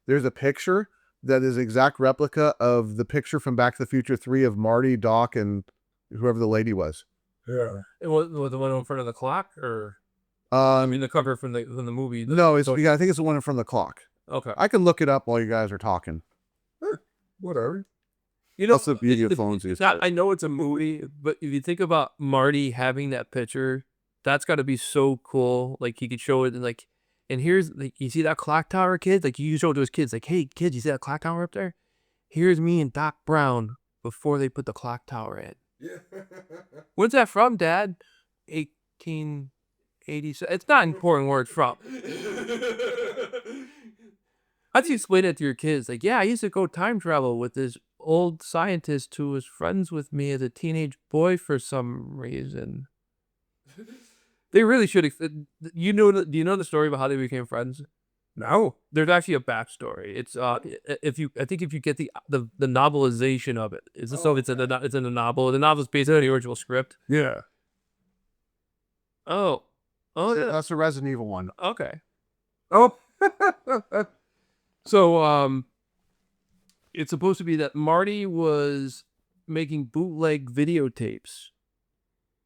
there's a picture that is exact replica of the picture from Back to the Future 3 of Marty, Doc, and whoever the lady was.
Yeah.
It was the one in front of the clock, or the cover from the movie.
No, I think it's the one in front of the clock.
Okay.
I can look it up while you guys are talking.
Whatever.
You know,
That's the beauty of phones these days.
I know it's a movie, but if you think about Marty having that picture, that's got to be so cool. Like he could show it, and like, and here's like, you see that clock tower, kids? Like you show it to his kids, like, hey kids, you see that clock tower up there? Here's me and Doc Brown before they put the clock tower in.
Yeah.
When's that from, Dad? 1887. It's not important where it's from. How'd you explain it to your kids? Like, yeah, I used to go time travel with this old scientist who was friends with me as a teenage boy for some reason. They really should. Do you know the story about how they became friends?
No.
There's actually a backstory. It's if you get the novelization of it. It's in the novel. The novel's based on the original script.
Yeah.
Oh, yeah.
That's the Resident Evil one.
Okay.
Oh.
So it's supposed to be that Marty was making bootleg videotapes.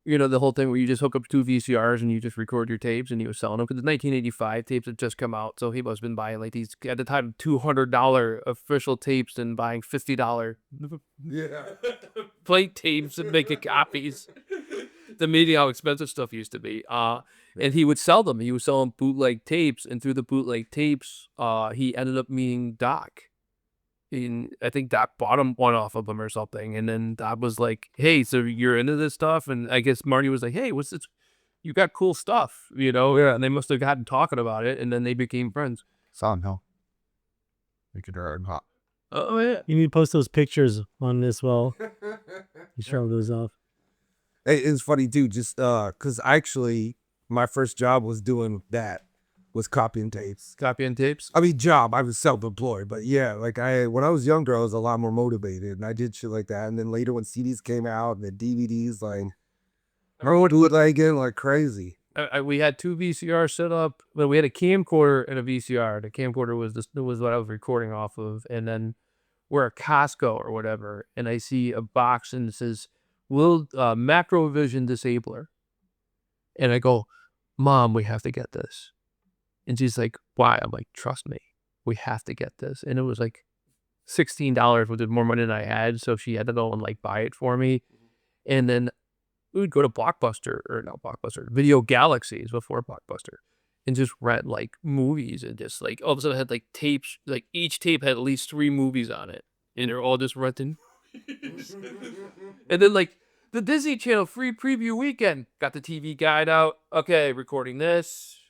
You know, the whole thing where you just hook up two VCRs and you just record your tapes, and he was selling them because the 1985 tapes had just come out. So he must have been buying like these, at the time, $200 official tapes and buying $50
Yeah.
plate tapes and making copies. The meaning how expensive stuff used to be. And he would sell them. He was selling bootleg tapes, and through the bootleg tapes, he ended up meeting Doc. And I think Doc bought him one off of him or something. And then Doc was like, hey, so you're into this stuff? And I guess Marty was like, hey, what's this? You got cool stuff, you know? Yeah. And they must have gotten talking about it, and then they became friends.
Son, no. Make it hot.
Oh, yeah.
You need to post those pictures on this wall. You show those off.
Hey, it's funny too, just because actually my first job was doing that, was copying tapes.
Copying tapes?
I mean, I was self-employed, but yeah, like when I was younger, I was a lot more motivated, and I did shit like that. And then later when CDs came out and the DVDs, like, I would do it again like crazy.
We had two VCRs set up. Well, we had a camcorder and a VCR. The camcorder was what I was recording off of. And then we're at Costco or whatever, and I see a box and it says, "Will Macrovision disabler?" And I go, "Mom, we have to get this." And she's like, "Why?" I'm like, "Trust me, we have to get this." And it was like $16, which is more money than I had. So she had to go and like buy it for me. And then we would go to Blockbuster, or not Blockbuster, Video Galaxies before Blockbuster, and just rent like movies, and just like all of a sudden I had like tapes, like each tape had at least 3 movies on it, and they're all just renting. And then like the Disney Channel free preview weekend, got the TV guide out. Okay, recording this,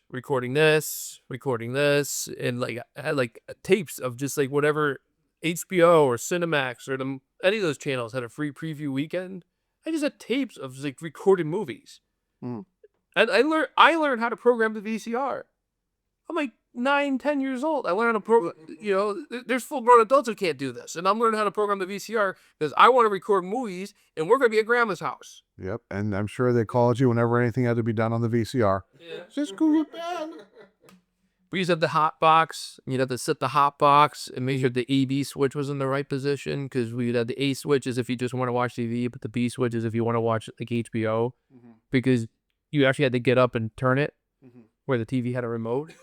and like I had like tapes of just like whatever HBO or Cinemax or any of those channels had a free preview weekend. I just had tapes of like recorded movies.
Mm.
And I learned how to program the VCR. I'm like 9, 10 years old. I learned how to program, there's full grown adults who can't do this. And I'm learning how to program the VCR because I want to record movies, and we're going to be at grandma's house.
Yep, and I'm sure they called you whenever anything had to be done on the VCR.
Yeah.
Just go with that.
We used to have the hot box. You'd have to set the hot box and make sure the A B switch was in the right position, because we'd have the A switch is if you just want to watch TV, but the B switch is if you want to watch like HBO, because you actually had to get up and turn it where the TV had a remote.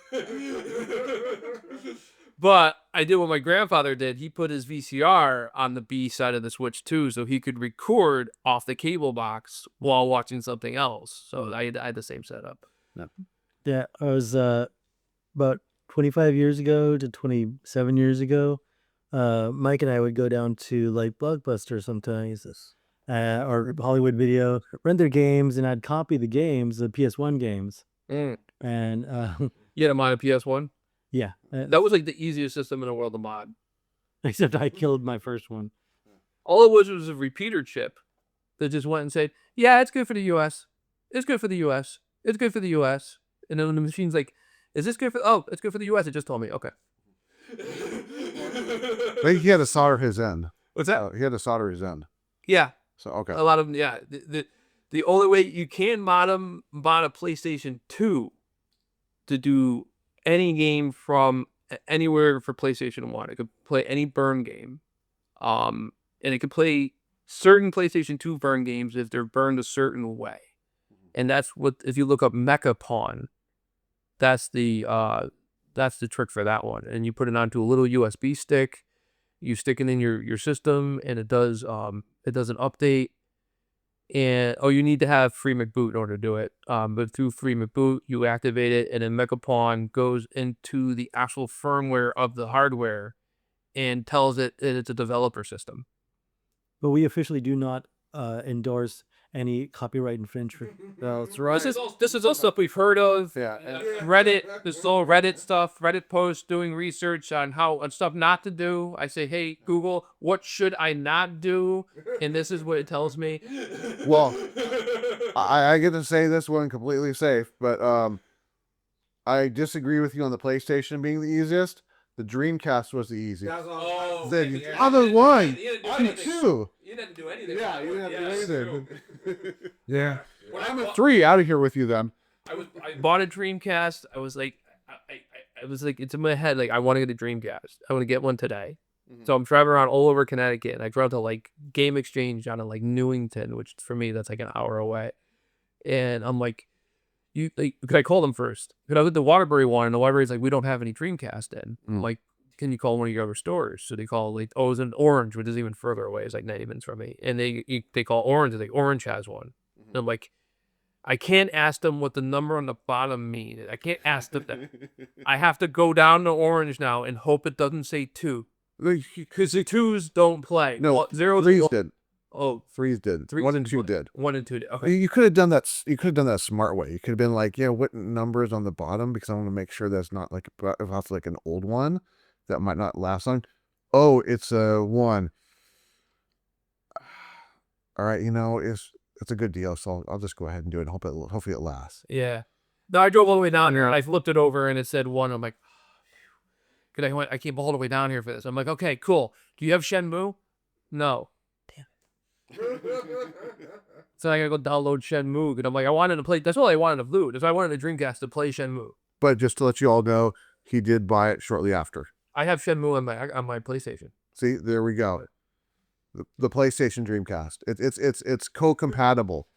But I did what my grandfather did. He put his VCR on the B side of the switch too, so he could record off the cable box while watching something else. So I had the same setup.
Yeah, I was about 25 years ago to 27 years ago. Mike and I would go down to like Blockbuster sometimes, or Hollywood Video, rent their games, and I'd copy the games, the PS1 games. And
You had a mod PS1?
yeah,
That was like the easiest system in the world to mod.
except I killed my first one.
All it was a repeater chip that just went and said, yeah, it's good for the US. It's good for the US. It's good for the US. And then the machine's like, is this good for, oh, it's good for the US. It just told me, okay.
I think he had to solder his end.
What's that?
He had to solder his end.
Yeah.
So, okay.
A lot of them, yeah. The
The only way you can mod a PlayStation 2 to do any game from anywhere for PlayStation 1. It could play any burn game. And it could play certain PlayStation 2 burn games if they're burned a certain way. And that's what, if you look up Mecha Pawn, that's the trick for that one. And you put it onto a little USB stick, you stick it in your system, and it does an update. And you need to have free McBoot in order to do it. But through free McBoot, you activate it, and then Mecha Pawn goes into the actual firmware of the hardware and tells it that it's a developer system.
But we officially do not endorse any copyright infringement.
That's right.
This is all stuff we've heard of.
Yeah. And
Reddit, this whole Reddit stuff, Reddit posts doing research on stuff not to do. I say, hey, Google, what should I not do? And this is what it tells me.
well, I get to say this one completely safe, but I disagree with you on the PlayStation being the easiest. The Dreamcast was the easiest.
Oh,
The other one,
too.
two.
You didn't do anything.
Yeah, you didn't have to do anything.
Yeah.
I'm at 3 out of here with you then.
I bought a Dreamcast. I was like, it's in my head. Like, I want to get a Dreamcast. I want to get one today. So I'm driving around all over Connecticut, and I drove to like Game Exchange down in like Newington, which for me that's like an hour away. And I'm like, could I call them first? Could I look at the Waterbury one? And the Waterbury's like, we don't have any Dreamcast in. I'm like, can you call one of your other stores? So they call like, it's in Orange, which is even further away. It's like 90 minutes from me. And they call Orange, and like, Orange has one. And I'm like, I can't ask them what the number on the bottom means. I can't ask them that. I have to go down to Orange now and hope it doesn't say 2. Because the 2s don't play.
No,
0
3s did.
Oh,
3s did.
1
and 2 did.
1 and 2 did. Okay.
You could have done that. You could have done that a smart way. You could have been like, yeah, what number is on the bottom? Because I want to make sure that's not like if it's like an old one that might not last long. Oh, it's a 1. All right, it's a good deal, so I'll just go ahead and do it. Hopefully it lasts.
Yeah. No, I drove all the way down here. I flipped it over and it said 1. I'm like, I came all the way down here for this. I'm like, okay, cool. Do you have Shenmue? No. Damn it. So I gotta go download Shenmue. And I'm like, I wanted to play. That's all I wanted to do. That's why I wanted a Dreamcast to play Shenmue.
But just to let you all know, he did buy it shortly after.
I have Shenmue on my PlayStation.
See, there we go. The PlayStation Dreamcast. It's co-compatible.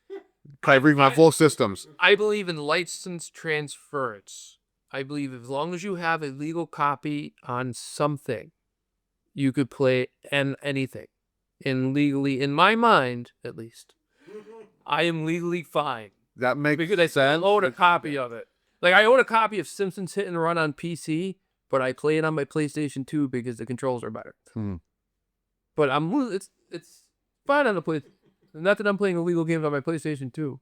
Can I bring my full systems?
I believe in license transference. I believe as long as you have a legal copy on something, you could play anything. And legally, in my mind, at least, I am legally fine.
That makes
because I own a copy of it. Like, I own a copy of Simpsons Hit and Run on PC, but I play it on my PlayStation 2 because the controls are better. But it's fine on the PlayStation. Not that I'm playing illegal games on my PlayStation 2.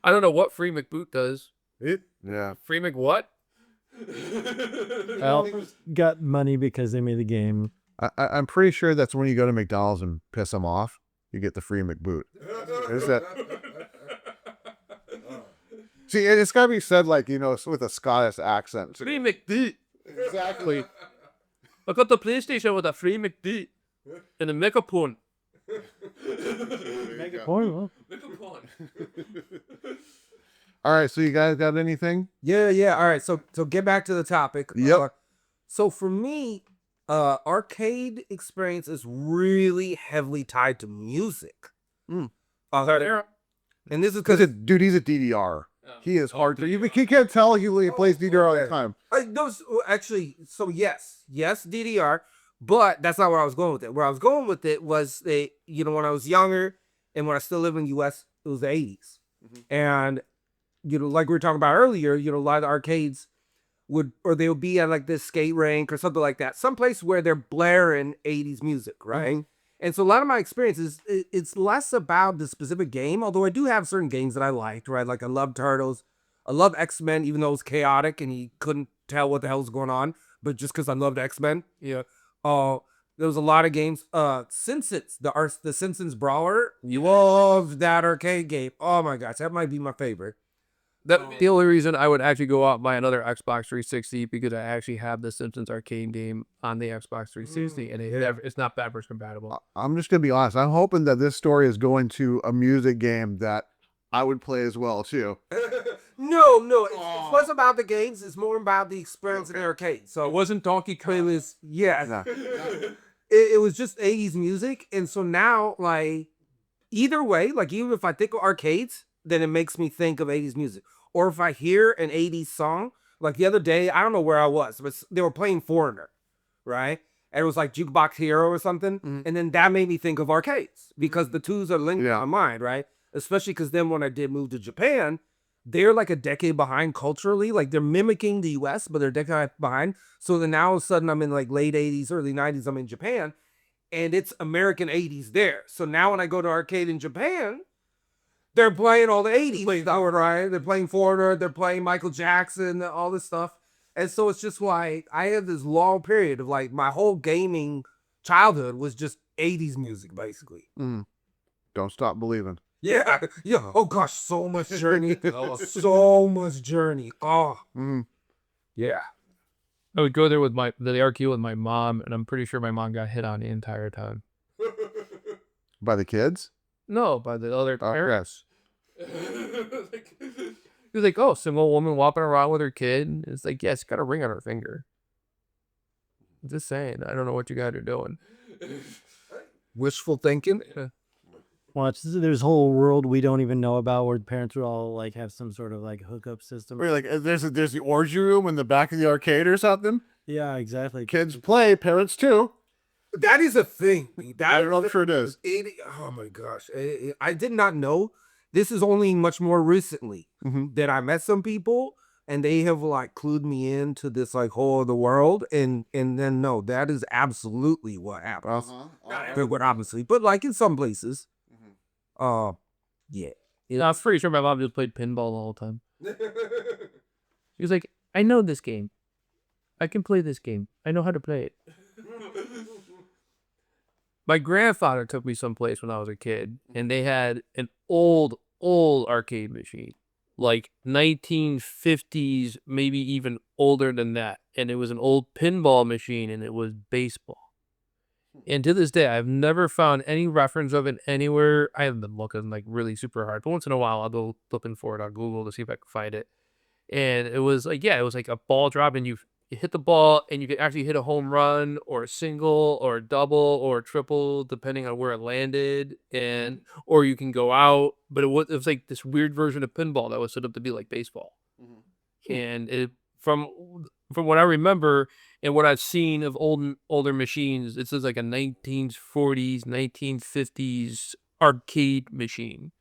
I don't know what Free McBoot does.
Yeah.
Free McWhat?
Alpha's got money because they made the game.
I'm pretty sure that's when you go to McDonald's and piss them off, you get the free McBoot. Is that? See, it's got to be said like, with a Scottish accent.
Free McBoot.
Exactly.
I got the PlayStation with a free McBoot and a Megapone.
Megapone?
Megapone.
All right, so you guys got anything?
Yeah. All right, so get back to the topic.
Yep.
So for me, arcade experience is really heavily tied to music. And this is because
Dude, he's a DDR. He is hard to. You can't tell he plays DDR all the time.
Yes, DDR, but that's not where I was going with it. Where I was going with it was when I was younger and when I still live in the U.S., it was the 80s. And, like we were talking about earlier, a lot of the arcades they would be at like this skate rink or something like that. Someplace where they're blaring 80s music, right? And so a lot of my experiences, it's less about the specific game, although I do have certain games that I liked, right? Like I love Turtles. I love X-Men, even though it was chaotic and you couldn't tell what the hell was going on. But just because I loved X-Men, there was a lot of games. Simpsons, the Simpsons Brawler, you love that arcade game. Oh my gosh, that might be my favorite.
The only reason I would actually go out and buy another Xbox 360 because I actually have the Simpsons arcade game on the Xbox 360 and it's not backwards compatible.
I'm just gonna be honest. I'm hoping that this story is going to a music game that I would play as well too.
No. It's less about the games. It's more about the experience in the arcade. So
It wasn't Donkey Kong.
yeah,
No.
it was just 80s music. And so now, like, either way, like, even if I think of arcades, then it makes me think of 80s music. Or if I hear an 80s song, like the other day, I don't know where I was, but they were playing Foreigner, right? And it was like Jukebox Hero or something. And then that made me think of arcades because the twos are linked in my mind, right? Especially because then when I did move to Japan, they're like a decade behind culturally. Like they're mimicking the US, but they're a decade behind. So then now all of a sudden I'm in like late 80s, early 90s, I'm in Japan. And it's American 80s there. So now when I go to arcade in Japan, they're playing all the 80s stuff, right? They're playing Foreigner, they're playing Michael Jackson, all this stuff. And so it's just like, I have this long period of like, my whole gaming childhood was just 80s music, basically.
Don't stop believing.
Yeah. Oh gosh, so much journey. So much journey. Oh. Yeah.
I would go there with the arcade with my mom, and I'm pretty sure my mom got hit on the entire time.
By the kids?
No, by the other
Oh,
parents. He was like, "Oh, single woman walking around with her kid." It's like, yes, got a ring on her finger. Just saying, I don't know what you guys are doing.
Wishful thinking.
Watch, there's a whole world we don't even know about where parents would all like have some sort of like hookup system.
Or like there's the orgy room in the back of the arcade or something.
Yeah, exactly.
Kids play, parents too.
That is a thing.
I'm sure it is.
Oh my gosh. I did not know. This is only much more recently that I met some people and they have like clued me into this like whole other world. And then no, that is absolutely what happens. Not everywhere, obviously, but like in some places. Yeah.
I was pretty sure my mom just played pinball the whole time. She was like, I know this game. I can play this game. I know how to play it. My grandfather took me someplace when I was a kid, and they had an old arcade machine, like 1950s, maybe even older than that. And it was an old pinball machine, and it was baseball. And to this day, I've never found any reference of it anywhere. I haven't been looking like really super hard, but once in a while, I'll go looking for it on Google to see if I can find it. And it was like, it was like a ball drop, and you hit the ball, and you could actually hit a home run or a single or a double or a triple, depending on where it landed, or you can go out. But it was like this weird version of pinball that was set up to be like baseball. And it from what I remember and what I've seen of older machines, this is like a 1940s, 1950s arcade machine.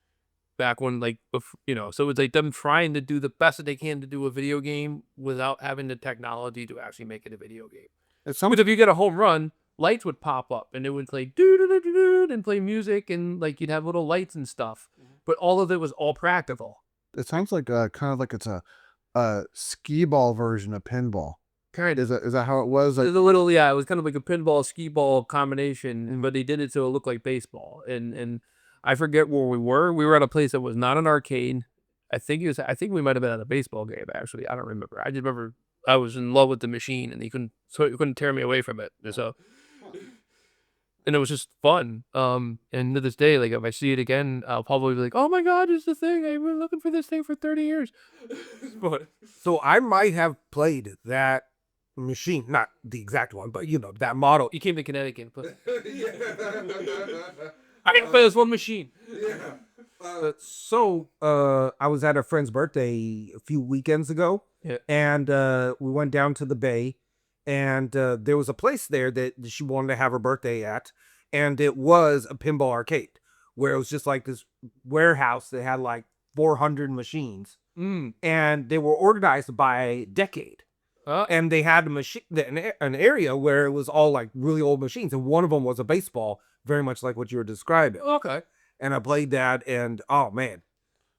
Back when, like, so it was like them trying to do the best that they can to do a video game without having the technology to actually make it a video game. Because if you get a home run, lights would pop up and it would play doo-doo-doo-doo and play music and like you'd have little lights and stuff. But all of it was all practical.
It sounds like kind of like it's a skee ball version of pinball.
Kind of.
Is that how it was?
It was a little, it was kind of like a pinball skee ball combination, but they did it so it looked like baseball. And I forget where we were. We were at a place that was not an arcade. I think we might have been at a baseball game, actually. I don't remember. I just remember I was in love with the machine and he couldn't tear me away from it. So, and it was just fun. And to this day, like if I see it again, I'll probably be like, oh my God, it's the thing. I've been looking for this thing for 30 years. But
so I might have played that machine, not the exact one, but that model.
you came to Connecticut. I can play this one machine.
So I was at a friend's birthday a few weekends ago, and we went down to the Bay, and there was a place there that she wanted to have her birthday at, and it was a pinball arcade where it was just like this warehouse that had like 400 machines, and they were organized by decade. And they had an area where it was all like really old machines, and one of them was a baseball, very much like what you were describing.
Okay.
And I played that, and oh man,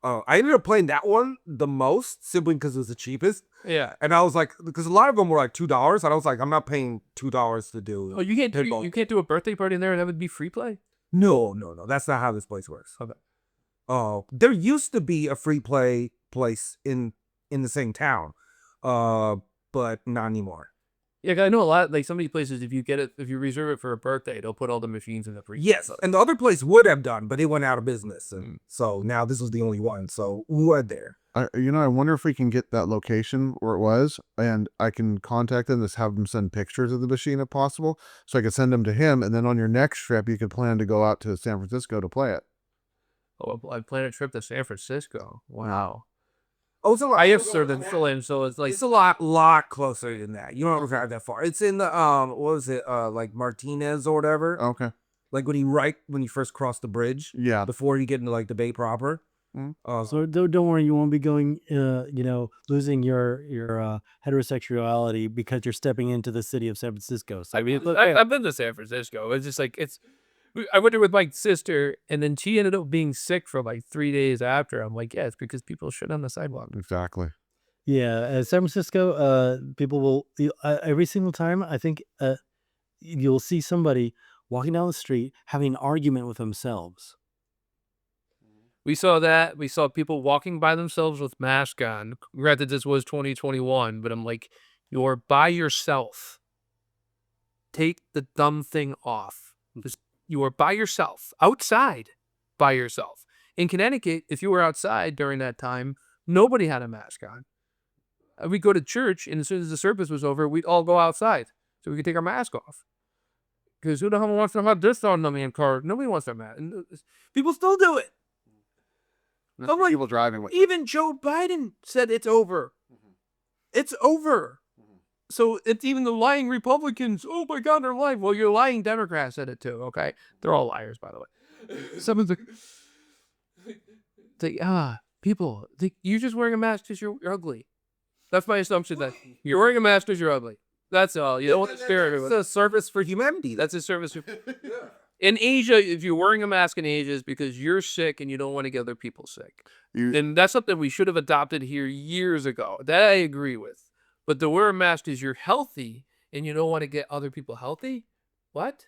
I ended up playing that one the most simply because it was the cheapest.
Yeah.
And I was like, because a lot of them were like $2, and I was like, I'm not paying $2 to do.
Oh, you can't
pinball.
you can't do a birthday party in there and that would be free play?
No, that's not how this place works.
Okay.
Oh, there used to be a free play place in the same town, but not anymore.
Yeah, 'cause I know a lot. Like some of these places, if you reserve it for a birthday, they'll put all the machines in the freezer.
Yes, and the other place would have done, but it went out of business, and so now this was the only one. So we went there.
I wonder if we can get that location where it was, and I can contact them, just have them send pictures of the machine if possible, so I could send them to him, and then on your next trip, you could plan to go out to San Francisco to play it.
Oh, I planned a trip to San Francisco. Wow.
Oh, it's a lot.
I have served in Philly, so it's like
It's a lot closer than that. You don't drive that far. It's in the what was it? Like Martinez or whatever.
Okay.
Like when you first cross the bridge.
Yeah.
Before you get into like the bay proper.
So don't worry, you won't be going, losing your heterosexuality because you're stepping into the city of San Francisco. So
I mean, I've been to San Francisco. It's just like I went there with my sister, and then she ended up being sick for like 3 days after. I'm like, yeah, it's because people shit on the sidewalk.
Exactly.
yeah, San Francisco, people will every single time. I think you'll see somebody walking down the street having an argument with themselves.
We saw that. We saw people walking by themselves with masks on. Granted, this was 2021, but I'm like, you're by yourself. Take the dumb thing off. You are by yourself, outside by yourself. In Connecticut, if you were outside during that time, nobody had a mask on. We'd go to church, and as soon as the service was over, we'd all go outside so we could take our mask off. Because who the hell wants to have this on the man car? Nobody wants their mask. People still do it. I'm like,
people driving.
even Joe Biden said it's over. It's over. So it's even the lying Republicans. Oh my God, they're lying. Well, your lying Democrats said it too. Okay, they're all liars, by the way. Some of the people think you're just wearing a mask because you're ugly. That's my assumption. That you're wearing a mask because you're ugly. That's all. You don't want to scare everyone.
It's a service for humanity.
That's a service. In Asia, if you're wearing a mask in Asia, it's because you're sick and you don't want to get other people sick. And that's something we should have adopted here years ago. That I agree with. But to wear a mask is you're healthy and you don't want to get other people healthy? What?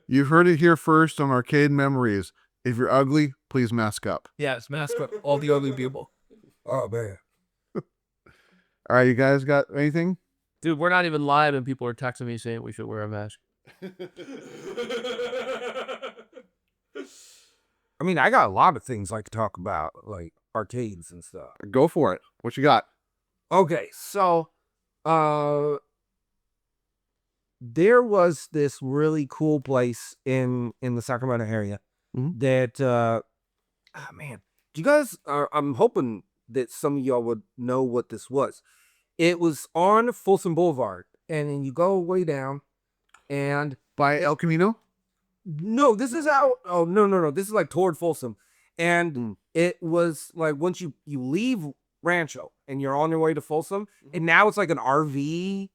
You've heard it here first on Arcade Memories. If you're ugly, please mask up.
Yes, mask up all the ugly people.
Oh man.
All right, you guys got anything?
Dude, we're not even live and people are texting me saying we should wear a mask.
I mean, I got a lot of things I could talk about, like arcades and stuff.
Go for it. What you got?
Okay, so there was this really cool place in the Sacramento area that man, do you guys I'm hoping that some of y'all would know what this was. It was on Folsom Boulevard, and then you go way down, and
By El Camino?
no, this is out. Oh no, this is like toward Folsom, and it was like once you leave Rancho and you're on your way to Folsom, and now it's like an RV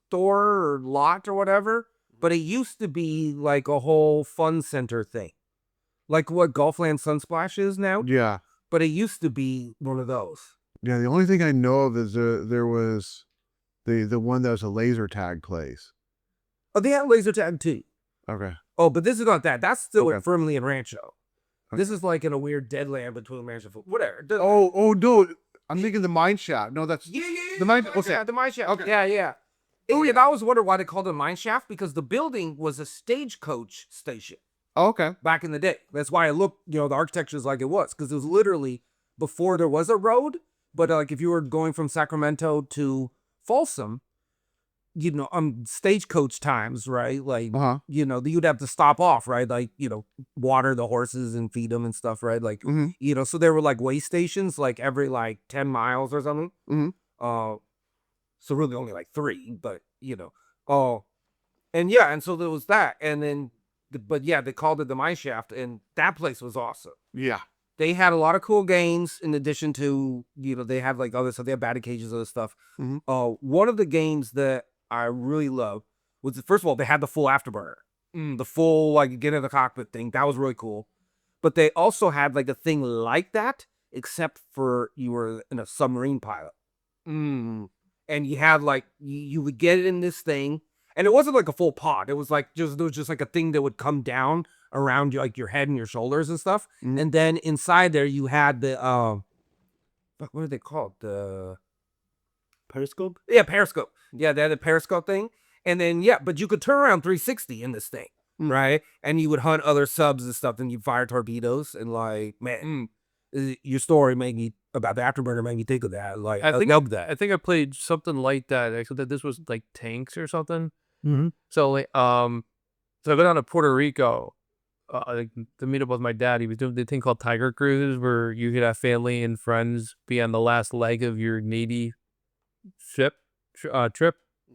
store or lot or whatever. But it used to be like a whole fun center thing, like what Gulfland Sunsplash is now.
Yeah.
But it used to be one of those.
Yeah, the only thing I know of is there was the one that was a laser tag place.
Oh, they had laser tag too.
Okay.
Oh, but this is not that. That's still
Okay.
firmly in Rancho.
Okay.
This is like in a weird deadland between Rancho and whatever.
Oh no, I'm thinking the mine shaft. No, that's
Yeah.
The mine. Okay.
Yeah, the mine shaft.
Okay.
Yeah. Oh, yeah. I always wondered why they called it a mine shaft, because the building was a stagecoach station
Oh, okay.
back in the day. That's why it looked, the architecture is like it was, because it was literally before there was a road. But like if you were going from Sacramento to Folsom, stagecoach times, right? Like, you'd have to stop off, right? Like, water the horses and feed them and stuff, right? Like, so there were like way stations like every like 10 miles or something. So really only like 3, but and so there was that. And then, but yeah, they called it the mine shaft, and that place was awesome.
Yeah.
They had a lot of cool games in addition to, they have like other stuff. They have batting cages, other stuff. One of the games that I really love was, first of all, they had the full afterburner, the full like get in the cockpit thing. That was really cool. But they also had like a thing like that, except for you were in a submarine pilot. And you had like, you would get in this thing, and it wasn't like a full pod. It was like, there was just like a thing that would come down around you, like your head and your shoulders and stuff. And then inside there you had the what are they called? The
Periscope.
Yeah, periscope. Yeah, they had the periscope thing. And then but you could turn around 360 in this thing, right? And you would hunt other subs and stuff, and you fire torpedoes and like, man, your story made me about the Afterburner made me think of that. Like,
I think
loved that.
I think I played something like that. Except that this was like tanks or something.
Mm-hmm.
So like, so I went down to Puerto Rico, like, to meet up with my dad. He was doing the thing called Tiger Cruise, where you could have family and friends be on the last leg of your Navy trip.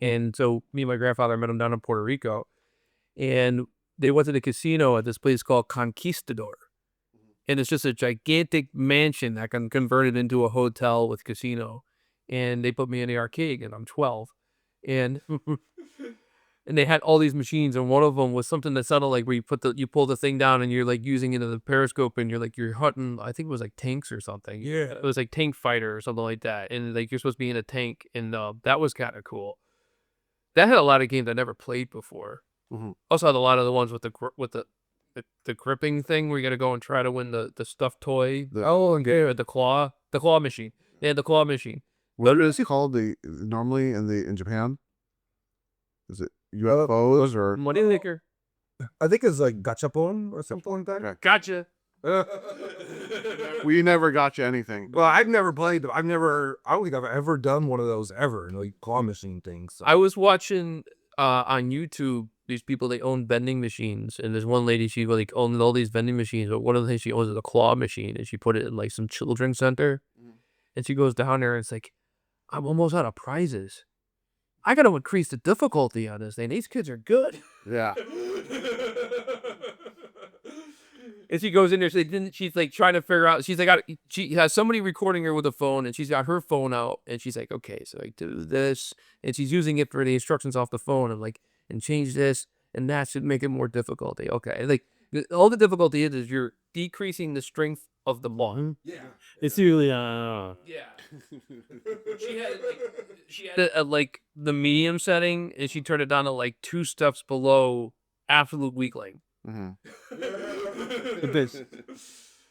And so me and my grandfather met him down in Puerto Rico, and they went to the casino at this place called Conquistador. And it's just a gigantic mansion that can convert it into a hotel with casino. And they put me in the arcade, and I'm 12. And and they had all these machines, and one of them was something that sounded like where you pull the thing down and you're like using it as a periscope, and you're hunting, I think it was like tanks or something.
Yeah.
It was like Tank Fighter or something like that. And like you're supposed to be in a tank, and that was kind of cool. That had a lot of games I never played before. Also had a lot of the ones with the gripping thing where you got to go and try to win the stuffed toy. The claw machine. They had the claw machine.
What is it called normally in Japan? Is it UFOs or?
Money liquor.
I think it's like gachapon or something like that.
Gotcha.
We never got you anything.
Well, I've never played them. I don't think I've ever done one of those ever, like claw machine things. So.
I was watching on YouTube these people, they own vending machines, and there's one lady, she like owned all these vending machines, but one of the things she owns is a claw machine, and she put it in like some children's center, and she goes down there and it's like, I'm almost out of prizes. I gotta increase the difficulty on this thing. These kids are good.
Yeah.
And she goes in there, she's like trying to figure out, she has somebody recording her with a phone, and she's got her phone out, and she's like, okay, so I do this, and she's using it for the instructions off the phone. I'm like, and change this, and that should make it more difficulty. Okay, like all the difficulty is you're decreasing the strength of the ball.
Yeah, it's usually
Yeah. She had it at like the medium setting, and she turned it down to like 2 steps below absolute weakling.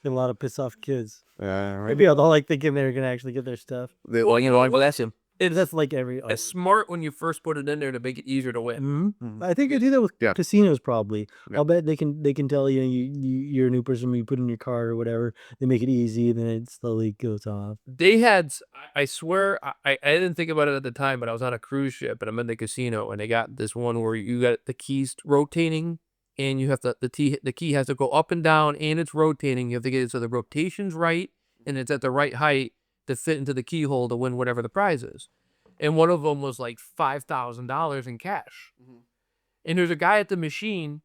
a lot of piss off kids.
Yeah. Right.
Maybe they'll like thinking they're gonna actually get their stuff.
That's him.
That's like every.
It's smart when you first put it in there to make it easier to win.
I think they do that with
Yeah.
casinos probably.
Yeah.
I'll bet they can tell you're a new person when you put in your card or whatever. They make it easy, then it slowly goes off.
They had, I swear, I didn't think about it at the time, but I was on a cruise ship and I'm in the casino, and they got this one where you got the keys rotating, and you have the key has to go up and down, and it's rotating. You have to get it so the rotation's right, and it's at the right height to fit into the keyhole to win whatever the prize is. And one of them was like $5,000 in cash. And there's a guy at the machine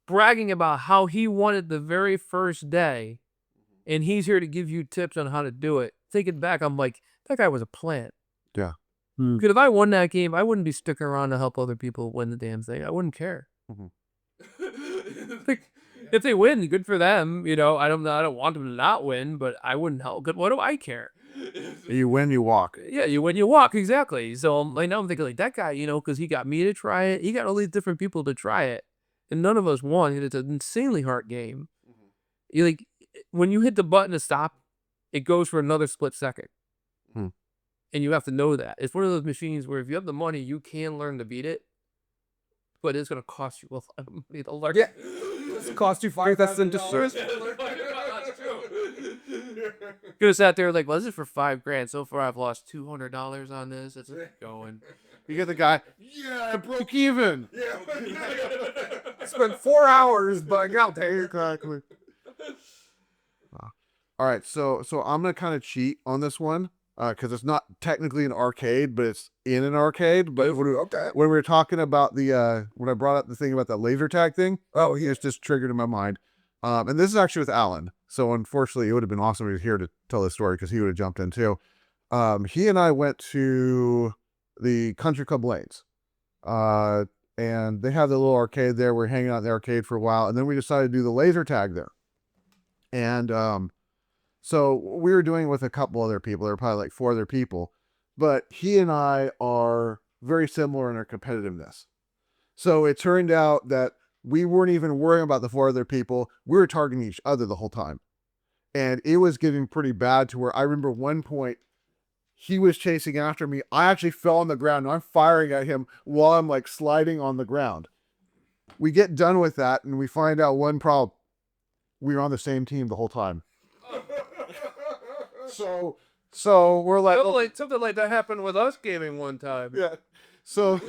bragging about how he won it the very first day, and he's here to give you tips on how to do it. Thinking back, I'm like, that guy was a plant.
Yeah.
Because if I won that game, I wouldn't be sticking around to help other people win the damn thing. I wouldn't care. Like, if they win, good for them. You know, I don't want them to not win, but I wouldn't help. What do I care?
You win, you walk.
Yeah, you win, you walk, exactly. So like now I'm thinking like that guy, you know, because he got me to try it. He got all these different people to try it, and none of us won. It's an insanely hard game. You like when you hit the button to stop, it goes for another split second, and you have to know that. It's one of those machines where if you have the money, you can learn to beat it, but it's gonna cost you a lot of money to learn.
Yeah, it's cost you $5,000.
Could have sat there like, well, this is for $5,000. So far, I've lost $200 on this. It's going.
You get the guy. Yeah, I broke even.
I spent 4 hours, but I got there.
Exactly. All right, so I'm gonna kind of cheat on this one because it's not technically an arcade, but it's in an arcade. But
Okay.
when we were talking about when I brought up the thing about that laser tag thing, it's just triggered in my mind. And this is actually with Alan. So unfortunately, it would have been awesome if he was here to tell this story because he would have jumped in too. He and I went to the Country Club Lanes, and they have the little arcade there. We're hanging out in the arcade for a while, and then we decided to do the laser tag there. And so we were doing it with a couple other people. There were probably like 4 other people, but he and I are very similar in our competitiveness. So it turned out that we weren't even worrying about the 4 other people. We were targeting each other the whole time. And it was getting pretty bad to where I remember one point he was chasing after me. I actually fell on the ground and I'm firing at him while I'm like sliding on the ground. We get done with that and we find out one problem. We were on the same team the whole time. So we're like,
Something like that happened with us gaming one time.
yeah. So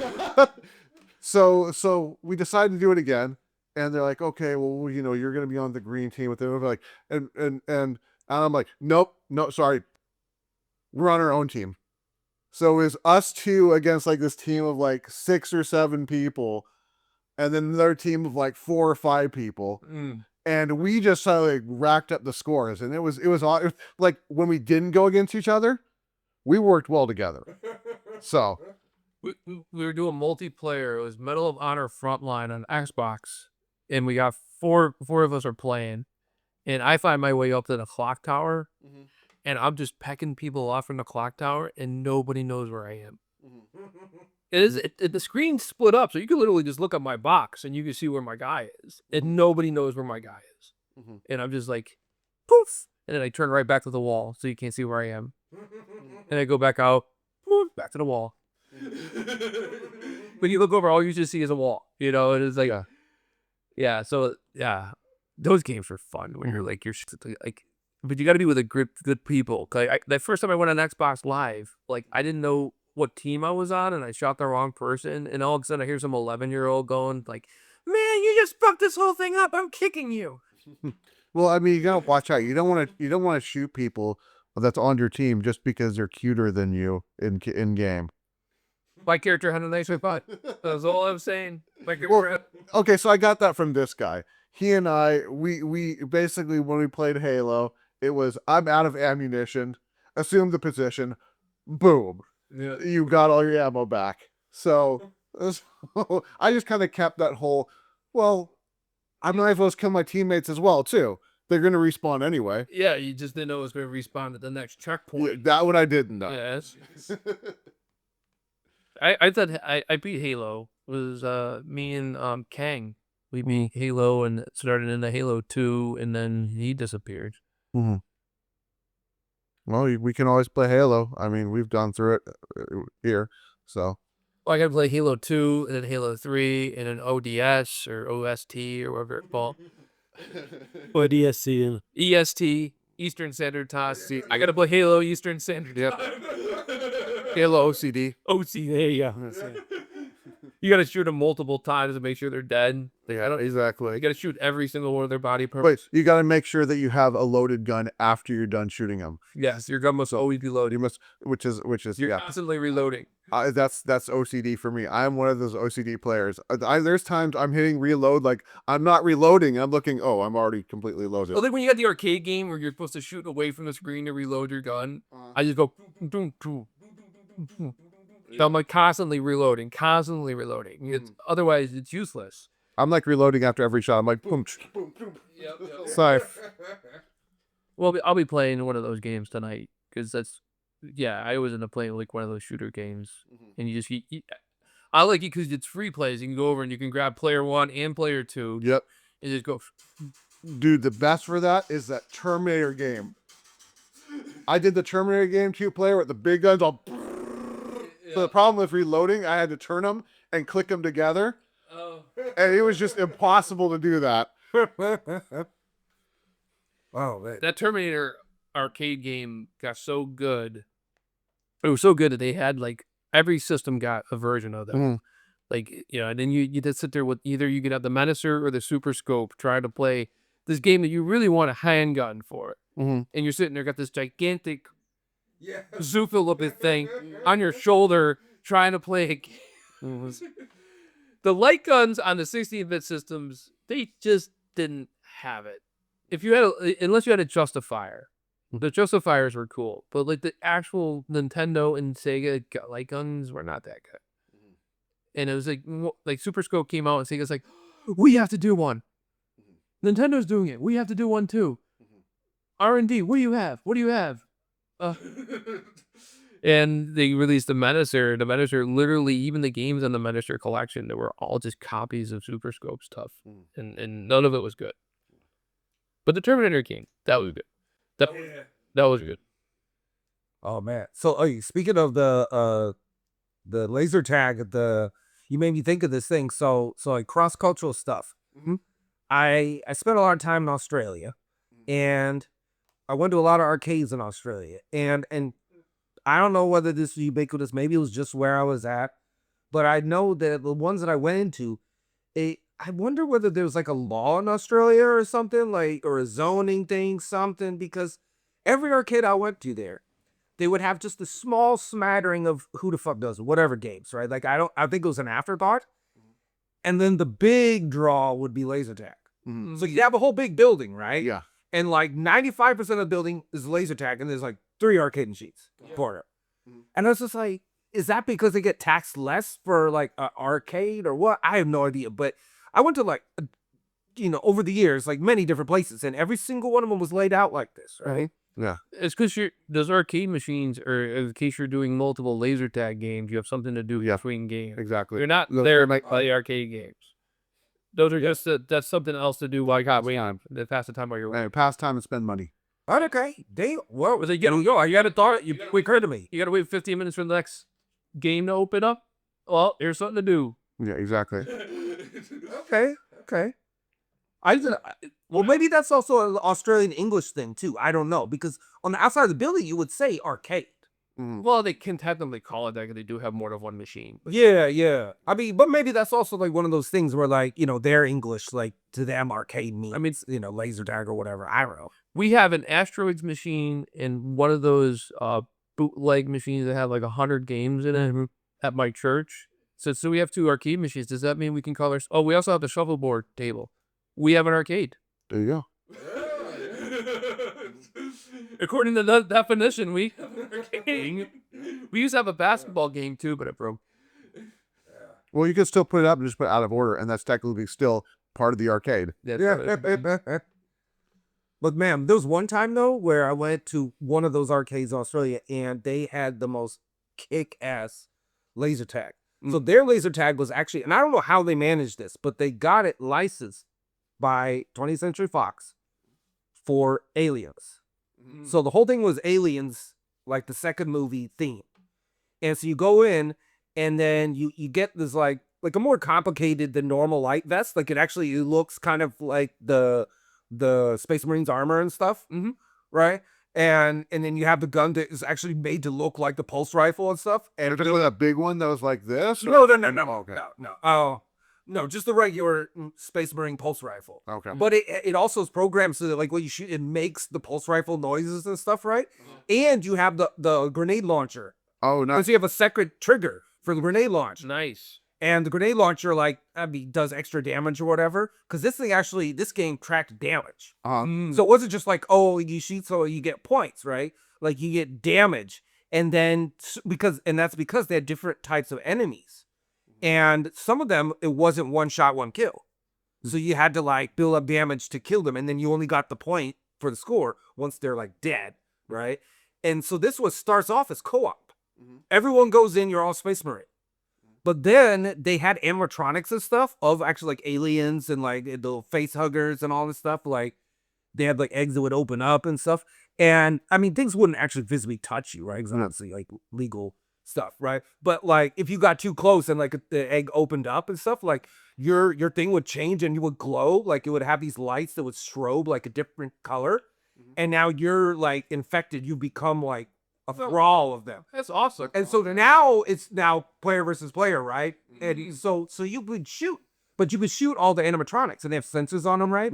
so we decided to do it again. And they're like, okay, well, you know, you're gonna be on the green team with them. We're like, and I'm like, nope, no, sorry. We're on our own team. So it was us 2 against like this team of like 6 or 7 people, and then another team of like 4 or 5 people. And we just suddenly like, racked up the scores. And it was like when we didn't go against each other, we worked well together. So
We were doing multiplayer. It was Medal of Honor Frontline on Xbox, and we got four of us are playing, and I find my way up to the clock tower, and I'm just pecking people off from the clock tower, and nobody knows where I am. The screen split up, so you can literally just look at my box, and you can see where my guy is, and nobody knows where my guy is. And I'm just like, poof, and then I turn right back to the wall, so you can't see where I am. And I go back out, poof, back to the wall. When you look over, all you just see is a wall, you know, and it's like, so those games are fun when you're like, but you got to be with a group good people. That first time I went on Xbox Live, like I didn't know what team I was on, and I shot the wrong person, and all of a sudden I hear some 11-year-old going like, "Man, you just fucked this whole thing up. I'm kicking you."
well, I mean, you gotta watch out. You don't want to shoot people that's on your team just because they're cuter than you in game.
My character had a nicer butt. That's all I'm saying.
Okay, so I got that from this guy. He and I, we basically, when we played Halo, it was, I'm out of ammunition, assume the position, boom.
Yeah.
You got all your ammo back. So I just kind of kept that whole, well, I might as well kill my teammates as well, too. They're going to respawn anyway.
Yeah, you just didn't know it was going to respawn at the next checkpoint.
Yeah, that one I didn't know.
Yes. I thought I beat Halo. It was me and Kang. We beat Halo and started into Halo 2, and then he disappeared.
Mm-hmm. Well, we can always play Halo. I mean, we've gone through it here, so.
Well, I got to play Halo 2, and then Halo 3, and then ODS or OST or whatever it's called.
What ESC and
EST, Eastern Standard Time. I got to play Halo Eastern Standard Time.
Halo OCD.
OC, there you go. You got to shoot them multiple times to make sure they're dead.
Yeah, exactly.
You got to shoot every single one of their body parts.
But you got to make sure that you have a loaded gun after you're done shooting them.
Yes, your gun must always be loaded.
You must, which is
You're constantly reloading.
That's OCD for me. I'm one of those OCD players. There's times I'm hitting reload, like I'm not reloading. I'm looking, oh, I'm already completely loaded.
Well, like when you got the arcade game where you're supposed to shoot away from the screen to reload your gun, I just go. So I'm like constantly reloading. Otherwise, it's useless.
I'm like reloading after every shot. I'm like, boom.
Yep.
Sorry.
Well, I'll be playing one of those games tonight because I always end up playing like one of those shooter games, and I like it because it's free plays. You can go over and you can grab player 1 and player 2.
Yep.
And just go.
Dude, the best for that is that Terminator game. I did the Terminator game 2-player with the big guns all. But the problem with reloading, I had to turn them and click them together.
Oh.
And it was just impossible to do that.
Wow, man.
That Terminator arcade game got so good. It was so good that they had like every system got a version of them. Like, and then you just sit there with either you could have the Menacer or the Super Scope trying to play this game that you really want a handgun for it. And you're sitting there, got this gigantic Zoofilipid thing on your shoulder trying to play a game. The light guns on the 16-bit systems, they just didn't have it. Unless you had a Justifier. The Justifiers were cool, but like the actual Nintendo and Sega light guns were not that good. And it was like Super Scope came out and Sega's like, we have to do one. Nintendo's doing it. We have to do one too. R&D, what do you have?
And they released the Menacer. The Menacer, literally, even the games on the Menacer collection, they were all just copies of Super Scope stuff, and none of it was good. But the Terminator King, that was good. That was good.
Oh man. So speaking of the laser tag, you made me think of this thing. So like cross cultural stuff. I spent a lot of time in Australia, and I went to a lot of arcades in Australia, and I don't know whether this was ubiquitous. Maybe it was just where I was at, but I know that the ones that I went into, I wonder whether there was like a law in Australia or something, like, or a zoning thing, something, because every arcade I went to there, they would have just a small smattering of who the fuck does it, whatever games, right? Like I think it was an afterthought. And then the big draw would be laser tag. So you have a whole big building, right?
Yeah.
And like 95% of the building is laser tag, and there's like 3 arcade machines for it. And I was just like, is that because they get taxed less for like an arcade or what? I have no idea. But I went to like, over the years, like many different places, and every single one of them was laid out like this, right?
Yeah.
It's because those arcade machines, or in case you're doing multiple laser tag games, you have something to do between games.
Exactly.
You're not there to play arcade games. Those are just that's something else to do while you got to pass the time while you're
Pass time and spend money.
Okay. What was it?
You got to thought you
occurred to me.
You got to wait 15 minutes for the next game to open up. Well, here's something to do.
Yeah, exactly.
Okay. Well, maybe that's also an Australian English thing too. I don't know, because on the outside of the building you would say arcade.
Well, they can technically call it that because they do have more than one machine.
Yeah. I mean, but maybe that's also like one of those things where like, their English, like to them arcade means,
I mean,
laser tag or whatever. I don't know.
We have an Asteroids machine and one of those bootleg machines that have like 100 games in it at my church. So we have 2 arcade machines. Does that mean we can call Oh, we also have the shuffleboard table. We have an arcade.
There you go.
According to the definition, we have an arcade. We used to have a basketball game too, but it broke.
Well, you can still put it up and just put it out of order, and that's technically still part of the arcade.
But man, there was one time though where I went to one of those arcades in Australia, and they had the most kick-ass laser tag. So their laser tag was actually, and I don't know how they managed this, but they got it licensed by 20th Century Fox for Aliens. So the whole thing was Aliens, like the second movie theme. And so you go in, and then you get this like a more complicated than normal light vest. Like it looks kind of like the Space Marines armor and stuff, right? And then you have the gun that is actually made to look like the pulse rifle and stuff. And
Is it a big one that was like this?
no.
Okay.
No, just the regular Space Marine pulse rifle.
Okay.
But it also is programmed so that like when you shoot, it makes the pulse rifle noises and stuff, right? And you have the grenade launcher.
Oh, no.
So you have a separate trigger for the grenade launch.
Nice.
And the grenade launcher, does extra damage or whatever. Because this game tracked damage. So it wasn't just like, oh, you shoot so you get points, right? Like you get damage. And then that's because they had different types of enemies. And some of them, it wasn't one shot, one kill. So you had to like build up damage to kill them. And then you only got the point for the score once they're like dead, right? And so this starts off as co-op. Everyone goes in, you're all Space Marine. But then they had animatronics and stuff of actually like aliens and like the face huggers and all this stuff. Like they had like eggs that would open up and stuff. And I mean, things wouldn't actually visibly touch you, right? Because obviously like legal stuff, right? But like if you got too close and like the egg opened up and stuff, like your thing would change and you would glow. Like it would have these lights that would strobe like a different color. And now you're like infected. You become like a thrall of them.
That's awesome.
And so now it's player versus player, right? And so you would shoot, but you would shoot all the animatronics, and they have sensors on them, right?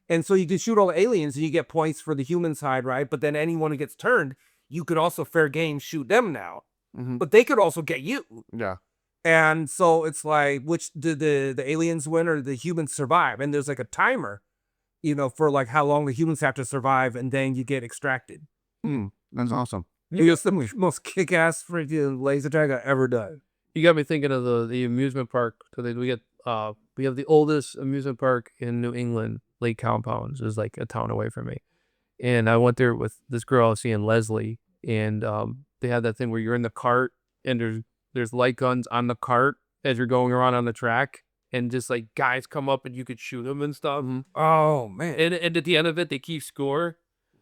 And so you can shoot all the aliens, and you get points for the human side, right? But then anyone who gets turned, you could also fair game shoot them now, but they could also get you.
Yeah.
And so it's like, which did the aliens win or the humans survive? And there's like a timer, for like how long the humans have to survive, and then you get extracted.
That's awesome.
It was the most kick-ass freaking laser tag I ever done.
You got me thinking of the amusement park. So we have the oldest amusement park in New England, Lake Compounds, is like a town away from me. And I went there with this girl I was seeing, Leslie, and
they had that thing where you're in the cart and there's light guns on the cart as you're going around on the track, and just like guys come up and you could shoot them and stuff.
Oh man.
And at the end of it, they keep score.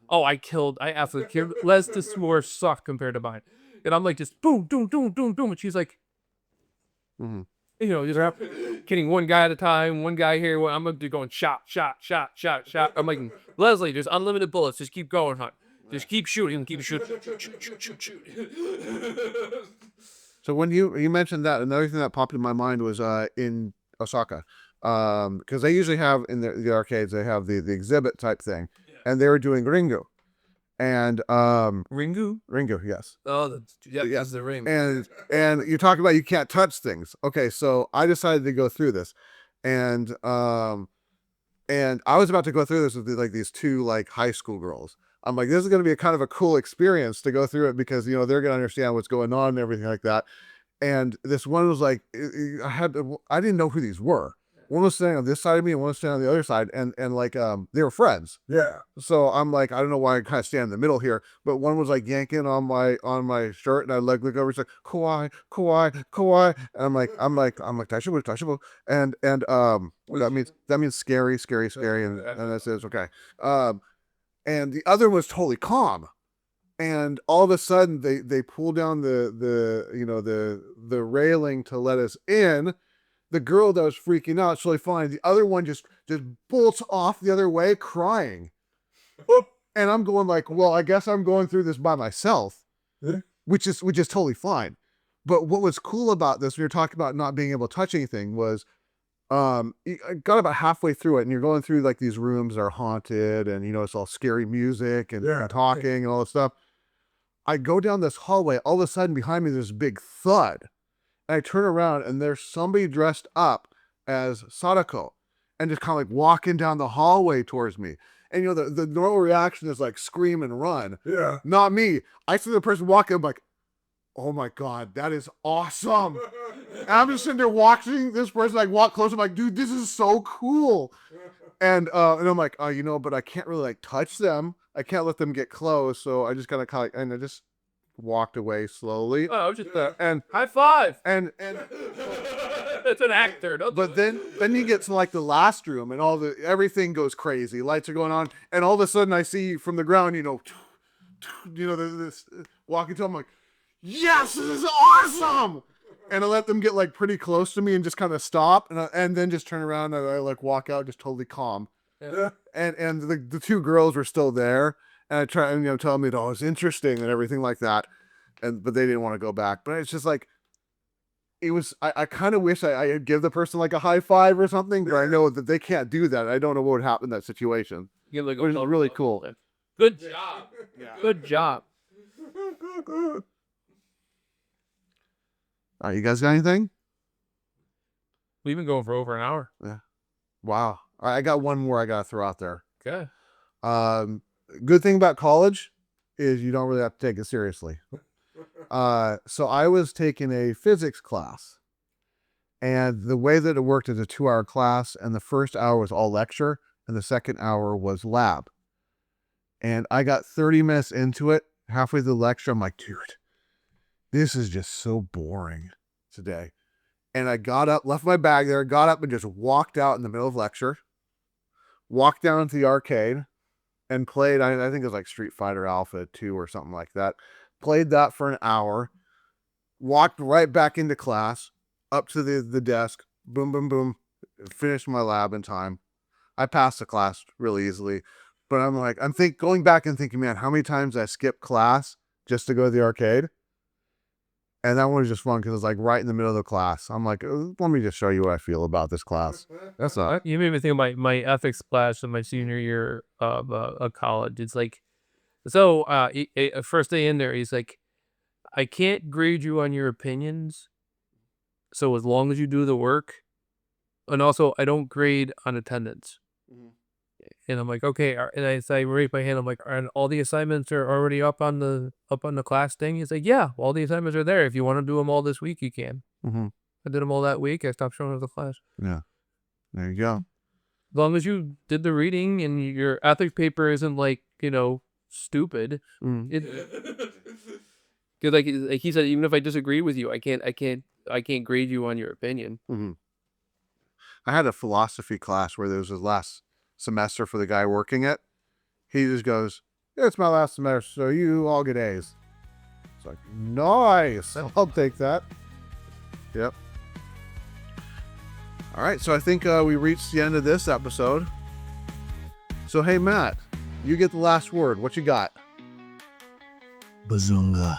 Oh, I absolutely killed. Les' score sucked compared to mine. And I'm like, just boom, boom, boom, boom, boom. And she's like,
Mhm.
you know, just getting one guy at a time, one guy here. I'm going to be going shot, shot, shot, shot, shot. I'm like, Leslie, there's unlimited bullets. Just keep going, hon. Just keep shooting, keep shooting. Shoot.
So when you mentioned that, another thing that popped in my mind was in Osaka, because they usually have in the arcades, they have the exhibit type thing, and they were doing Ringu, and Ringu, yes.
Oh, that's the ring.
And you're talking about you can't touch things. Okay, so I decided to go through this, and I was about to go through this with like these two like high school girls. I'm like, this is going to be a kind of a cool experience to go through it because they're going to understand what's going on and everything like that. And this one was like, I didn't know who these were. One was standing on this side of me and one was standing on the other side, and like they were friends.
Yeah.
So I'm like, I don't know why I kind of stand in the middle here, but one was like yanking on my shirt, and I look over, it's like kawaii, kawaii, kawaii, and I'm like taishibu, taishibu, and that means scary, scary, scary, and that says okay. And the other was totally calm, and all of a sudden they pull down the railing to let us in. The girl that was freaking out, totally fine. The other one just bolts off the other way, crying. And I'm going like, well, I guess I'm going through this by myself, which is totally fine. But what was cool about this, we were talking about not being able to touch anything, was I got about halfway through it, and you're going through like these rooms that are haunted, and it's all scary music and talking and all this stuff. I go down this hallway, all of a sudden behind me there's this big thud. And I turn around and there's somebody dressed up as Sadako and just kind of like walking down the hallway towards me. And the normal reaction is like scream and run.
Yeah.
Not me. I see the person walking, I'm like, oh my God, that is awesome. And I'm just sitting there watching this person like walk close. I'm like, dude, this is so cool. And I'm like, oh, but I can't really like touch them. I can't let them get close. So I just kind of and I just walked away slowly.
Oh, I was just
And
high five.
and
It's an actor.
but then you get to like the last room, and everything goes crazy. Lights are going on, and all of a sudden I see from the ground, this walking to. I'm like, yes, this is awesome. And I let them get like pretty close to me and just kind of stop, and then just turn around and I like walk out just totally calm.
Yeah.
And the two girls were still there, and I try and telling me it was interesting and everything like that, but they didn't want to go back. But it's just like it was. I kind of wish I had give the person like a high five or something, but I know that they can't do that. I don't know what would happen in that situation.
You look
It was really cool.
Good job. Good job.
All right, you guys got anything?
We've been going for over an hour.
Wow. All right, I got one more I got to throw out there.
Okay.
Good thing about college is you don't really have to take it seriously. So I was taking a physics class, and the way that it worked is a 2-hour class, and the first hour was all lecture, and the second hour was lab. And I got 30 minutes into it, halfway through the lecture, I'm like, dude, this is just so boring today. And I got up, left my bag there, got up and just walked out in the middle of lecture, walked down to the arcade and played, I think it was like Street Fighter Alpha 2 or something like that. Played that for an hour, walked right back into class, up to the desk, boom, boom, boom, finished my lab in time. I passed the class really easily, but I'm like, going back and thinking, man, how many times I skipped class just to go to the arcade? And that one was just fun because it's like right in the middle of the class. I'm like, let me just show you what I feel about this class. That's all right.
You made me think of my ethics class in my senior year of college. It's like, so first day in there, he's like, I can't grade you on your opinions. So as long as you do the work, and also I don't grade on attendance. And I'm like, okay. And I raise my hand. I'm like, and all the assignments are already up on the class thing. He's like, yeah, all the assignments are there. If you want to do them all this week, you can.
Mm-hmm.
I did them all that week. I stopped showing up to class.
Yeah. There you go.
As long as you did the reading and your ethics paper isn't like, stupid.
Mm.
Because like he said, even if I disagree with you, I can't grade you on your opinion.
I had a philosophy class where there was his last semester for the guy working it. He just goes, "Yeah, it's my last semester, so you all get A's." It's like, nice. I'll take that. Yep. All right, so I think we reached the end of this episode. So, hey, Matt, you get the last word. What you got?
Bazunga.